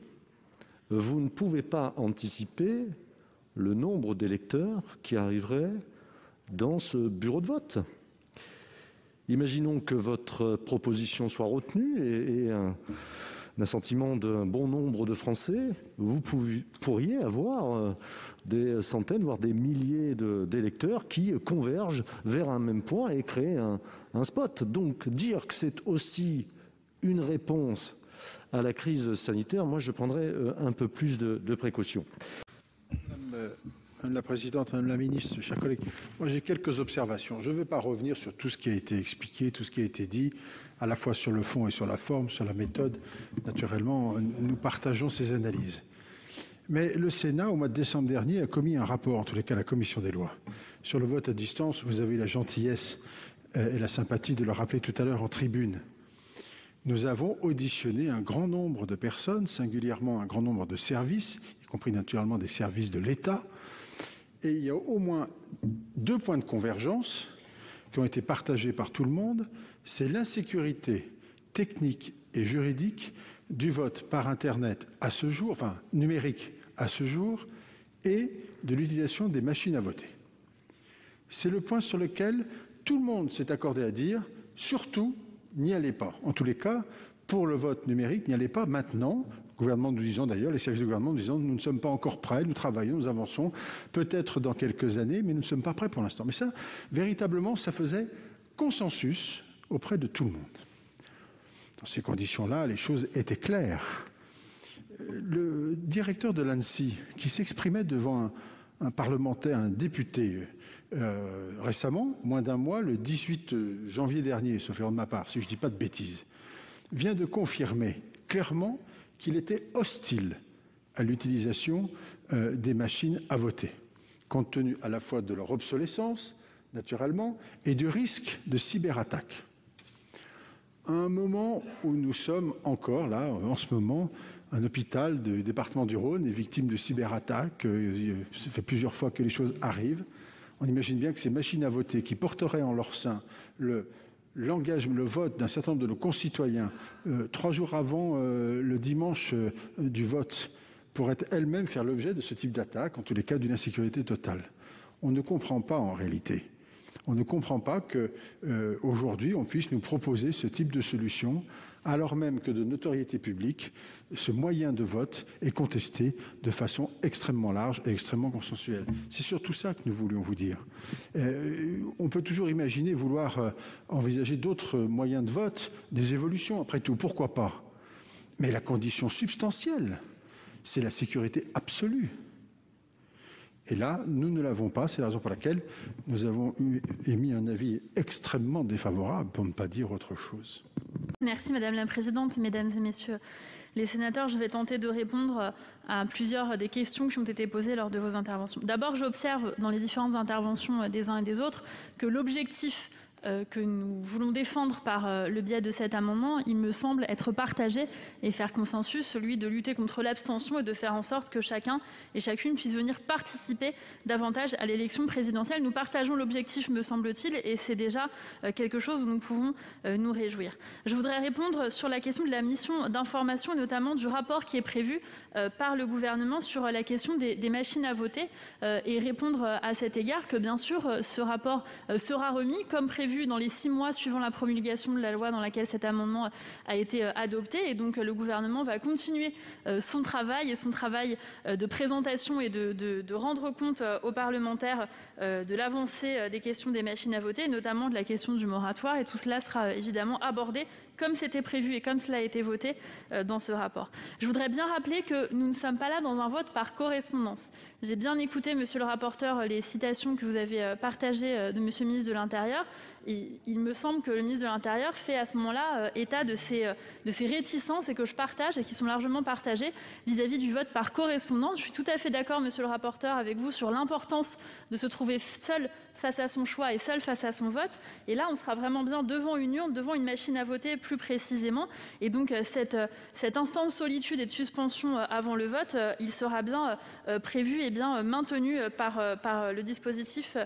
vous ne pouvez pas anticiper le nombre d'électeurs qui arriveraient dans ce bureau de vote. Imaginons que votre proposition soit retenue et un assentiment d'un bon nombre de Français, vous pourriez avoir des centaines, voire des milliers d'électeurs qui convergent vers un même point et créer un spot. Donc dire que c'est aussi une réponse à la crise sanitaire, moi je prendrais un peu plus de précautions. Madame la Présidente, Madame la Ministre, chers collègues, moi j'ai quelques observations. Je ne vais pas revenir sur tout ce qui a été expliqué, tout ce qui a été dit, à la fois sur le fond et sur la forme, sur la méthode. Naturellement, nous partageons ces analyses. Mais le Sénat, au mois de décembre dernier, a commis un rapport, en tous les cas la Commission des lois, sur le vote à distance. Vous avez la gentillesse et la sympathie de le rappeler tout à l'heure en tribune. Nous avons auditionné un grand nombre de personnes, singulièrement un grand nombre de services, y compris naturellement des services de l'État. Et il y a au moins 2 points de convergence qui ont été partagés par tout le monde. C'est l'insécurité technique et juridique du vote par Internet à ce jour, enfin numérique à ce jour, et de l'utilisation des machines à voter. C'est le point sur lequel tout le monde s'est accordé à dire, surtout, n'y allez pas. En tous les cas, pour le vote numérique, n'y allez pas maintenant. Le gouvernement nous disant d'ailleurs, les services du gouvernement nous disant, nous ne sommes pas encore prêts, nous travaillons, nous avançons, peut-être dans quelques années, mais nous ne sommes pas prêts pour l'instant. Mais ça, véritablement, ça faisait consensus auprès de tout le monde. Dans ces conditions-là, les choses étaient claires. Le directeur de l'ANSSI, qui s'exprimait devant un parlementaire, un député, récemment, moins d'un mois, le 18 janvier dernier, sauf erreur de ma part, si je ne dis pas de bêtises, vient de confirmer clairement qu'il était hostile à l'utilisation des machines à voter, compte tenu à la fois de leur obsolescence, naturellement, et du risque de cyberattaque. À un moment où nous sommes encore, là, en ce moment, un hôpital du département du Rhône est victime de cyberattaques, ça fait plusieurs fois que les choses arrivent. On imagine bien que ces machines à voter qui porteraient en leur sein le vote d'un certain nombre de nos concitoyens 3 jours avant le dimanche du vote pourraient elles-mêmes faire l'objet de ce type d'attaque, en tous les cas d'une insécurité totale. On ne comprend pas en réalité. On ne comprend pas qu'aujourd'hui on puisse nous proposer ce type de solution alors même que de notoriété publique, ce moyen de vote est contesté de façon extrêmement large et extrêmement consensuelle. C'est surtout ça que nous voulions vous dire. On peut toujours imaginer vouloir envisager d'autres moyens de vote, des évolutions, après tout, pourquoi pas. Mais la condition substantielle, c'est la sécurité absolue. Et là, nous ne l'avons pas, c'est la raison pour laquelle nous avons émis un avis extrêmement défavorable, pour ne pas dire autre chose. Merci Madame la Présidente, Mesdames et Messieurs les sénateurs. Je vais tenter de répondre à plusieurs des questions qui ont été posées lors de vos interventions. D'abord, j'observe dans les différentes interventions des uns et des autres que l'objectif que nous voulons défendre par le biais de cet amendement, il me semble être partagé et faire consensus, celui de lutter contre l'abstention et de faire en sorte que chacun et chacune puisse venir participer davantage à l'élection présidentielle. Nous partageons l'objectif, me semble-t-il, et c'est déjà quelque chose où nous pouvons nous réjouir. Je voudrais répondre sur la question de la mission d'information, et notamment du rapport qui est prévu par le gouvernement sur la question des machines à voter, et répondre à cet égard que, bien sûr, ce rapport sera remis, comme prévu dans les 6 mois suivant la promulgation de la loi dans laquelle cet amendement a été adopté. Et donc, le gouvernement va continuer son travail de présentation et de rendre compte aux parlementaires de l'avancée des questions des machines à voter, notamment de la question du moratoire. Et tout cela sera évidemment abordé comme c'était prévu et comme cela a été voté dans ce rapport. Je voudrais bien rappeler que nous ne sommes pas là dans un vote par correspondance. J'ai bien écouté, monsieur le rapporteur, les citations que vous avez partagées de monsieur le ministre de l'Intérieur. Il me semble que le ministre de l'Intérieur fait à ce moment-là état de ces réticences, et que je partage et qui sont largement partagées vis-à-vis du vote par correspondance. Je suis tout à fait d'accord, monsieur le rapporteur, avec vous sur l'importance de se trouver seul face à son choix et seul face à son vote. Et là, on sera vraiment bien devant une urne, devant une machine à voter plus précisément. Et donc, cet instant de solitude et de suspension avant le vote, il sera bien prévu et bien maintenu par le dispositif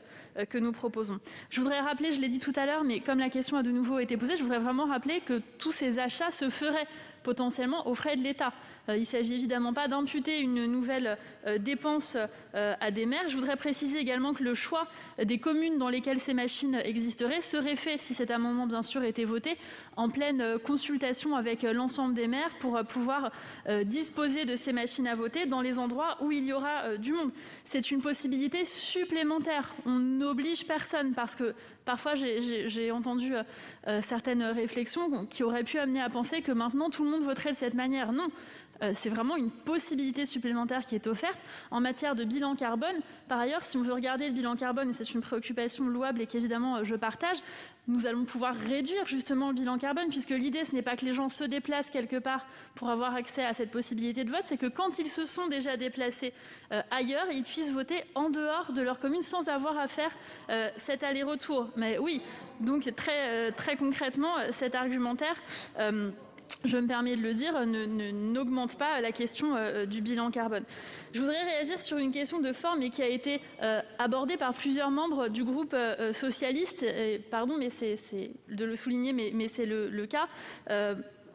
que nous proposons. Je voudrais rappeler, je l'ai dit tout à l'heure, mais comme la question a de nouveau été posée, je voudrais vraiment rappeler que tous ces achats se feraient potentiellement aux frais de l'État. Il ne s'agit évidemment pas d'imputer une nouvelle dépense à des maires. Je voudrais préciser également que le choix des communes dans lesquelles ces machines existeraient serait fait, si cet amendement bien sûr était voté, en pleine consultation avec l'ensemble des maires pour pouvoir disposer de ces machines à voter dans les endroits où il y aura du monde. C'est une possibilité supplémentaire. On n'oblige personne, parce que parfois j'ai entendu certaines réflexions qui auraient pu amener à penser que maintenant tout le monde voterait de cette manière. Non. C'est vraiment une possibilité supplémentaire qui est offerte en matière de bilan carbone. Par ailleurs, si on veut regarder le bilan carbone, et c'est une préoccupation louable et qu'évidemment je partage, nous allons pouvoir réduire justement le bilan carbone, puisque l'idée, ce n'est pas que les gens se déplacent quelque part pour avoir accès à cette possibilité de vote, c'est que quand ils se sont déjà déplacés ailleurs, ils puissent voter en dehors de leur commune sans avoir à faire cet aller-retour. Mais oui, donc très concrètement, cet argumentaire... je me permets de le dire, n'augmente pas la question du bilan carbone. Je voudrais réagir sur une question de forme et qui a été abordée par plusieurs membres du groupe socialiste. Pardon, mais c'est de le souligner, mais c'est le cas.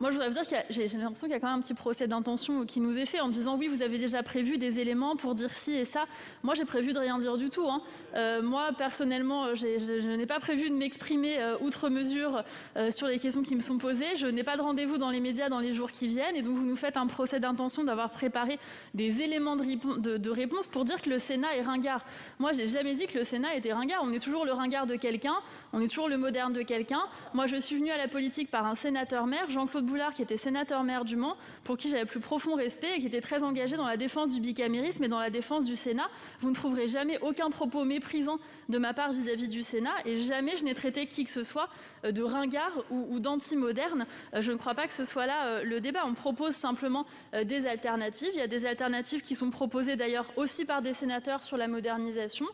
Moi, je voudrais vous dire que j'ai l'impression qu'il y a quand même un petit procès d'intention qui nous est fait en me disant « oui, vous avez déjà prévu des éléments pour dire ci et ça ». Moi, j'ai prévu de rien dire du tout. Moi, personnellement, je n'ai pas prévu de m'exprimer outre mesure sur les questions qui me sont posées. Je n'ai pas de rendez-vous dans les médias dans les jours qui viennent. Et donc, vous nous faites un procès d'intention d'avoir préparé des éléments de réponse pour dire que le Sénat est ringard. Moi, je n'ai jamais dit que le Sénat était ringard. On est toujours le ringard de quelqu'un. On est toujours le moderne de quelqu'un. Moi, je suis venue à la politique par un sénateur-maire, Jean-Claude Boulard, qui était sénateur-maire du Mans, pour qui j'avais le plus profond respect et qui était très engagé dans la défense du bicamérisme et dans la défense du Sénat. Vous ne trouverez jamais aucun propos méprisant de ma part vis-à-vis du Sénat, et jamais je n'ai traité qui que ce soit de ringard ou d'anti-moderne. Je ne crois pas que ce soit là le débat. On propose simplement des alternatives. Il y a des alternatives qui sont proposées d'ailleurs aussi par des sénateurs sur la modernisation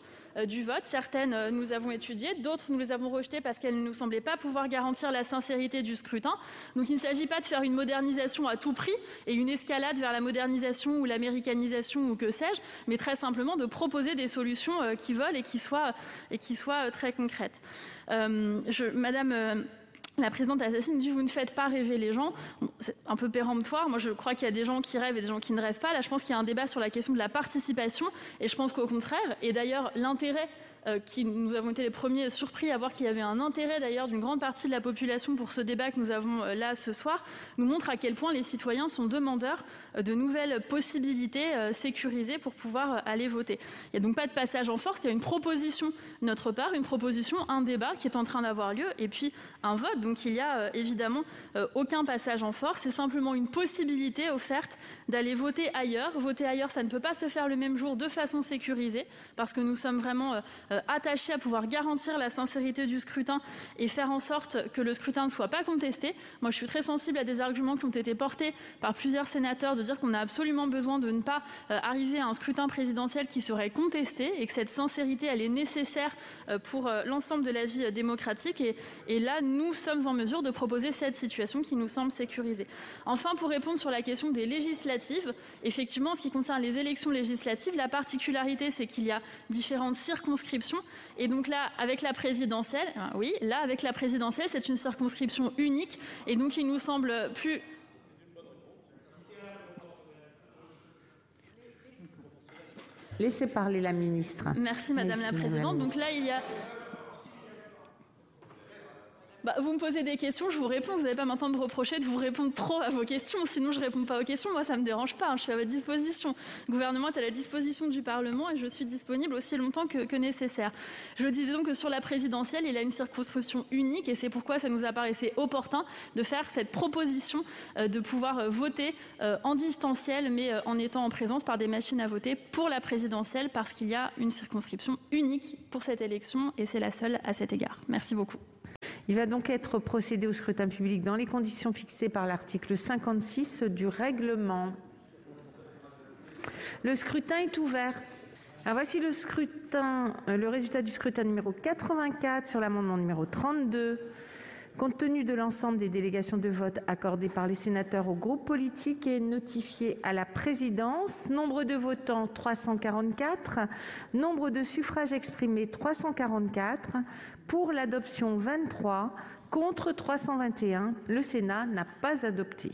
du vote. Certaines, nous les avons étudiées, d'autres, nous les avons rejetées parce qu'elles ne nous semblaient pas pouvoir garantir la sincérité du scrutin. Donc il ne s'agit pas de faire une modernisation à tout prix et une escalade vers la modernisation ou l'américanisation ou que sais-je, mais très simplement de proposer des solutions qui volent et qui soient très concrètes. Madame la présidente Assassi dit « vous ne faites pas rêver les gens ». C'est un peu péremptoire. Moi, je crois qu'il y a des gens qui rêvent et des gens qui ne rêvent pas. Là, je pense qu'il y a un débat sur la question de la participation. Et je pense qu'au contraire, et d'ailleurs, l'intérêt nous avons été les premiers surpris à voir qu'il y avait un intérêt d'ailleurs d'une grande partie de la population pour ce débat que nous avons là ce soir, nous montre à quel point les citoyens sont demandeurs de nouvelles possibilités sécurisées pour pouvoir aller voter. Il n'y a donc pas de passage en force, il y a une proposition de notre part, un débat qui est en train d'avoir lieu et puis un vote. Donc il n'y a évidemment aucun passage en force, c'est simplement une possibilité offerte d'aller voter ailleurs. Voter ailleurs, ça ne peut pas se faire le même jour de façon sécurisée parce que nous sommes vraiment attachés à pouvoir garantir la sincérité du scrutin et faire en sorte que le scrutin ne soit pas contesté. Moi, je suis très sensible à des arguments qui ont été portés par plusieurs sénateurs de dire qu'on a absolument besoin de ne pas arriver à un scrutin présidentiel qui serait contesté et que cette sincérité, elle est nécessaire pour l'ensemble de la vie démocratique. Et là, nous sommes en mesure de proposer cette situation qui nous semble sécurisée. Enfin, pour répondre sur la question des législatives, effectivement, en ce qui concerne les élections législatives, la particularité, c'est qu'il y a différentes circonscriptions. Et donc là, avec la présidentielle, c'est une circonscription unique. Et donc, il nous semble plus... Laissez parler la ministre. Merci, Madame la Présidente. Donc là, il y a... vous me posez des questions, je vous réponds. Vous n'avez pas maintenant de reprocher de vous répondre trop à vos questions. Sinon, je ne réponds pas aux questions. Moi, ça ne me dérange pas. Je suis à votre disposition. Le gouvernement est à la disposition du Parlement et je suis disponible aussi longtemps que nécessaire. Je disais donc que sur la présidentielle, il a une circonscription unique et c'est pourquoi ça nous apparaissait opportun de faire cette proposition de pouvoir voter en distanciel, mais en étant en présence par des machines à voter pour la présidentielle parce qu'il y a une circonscription unique pour cette élection et c'est la seule à cet égard. Merci beaucoup. Il va donc être procédé au scrutin public dans les conditions fixées par l'article 56 du règlement. Le scrutin est ouvert. Alors voici le résultat du scrutin numéro 84 sur l'amendement numéro 32. Compte tenu de l'ensemble des délégations de vote accordées par les sénateurs aux groupes politiques et notifiées à la présidence, nombre de votants 344, nombre de suffrages exprimés 344, pour l'adoption 23, contre 321, le Sénat n'a pas adopté.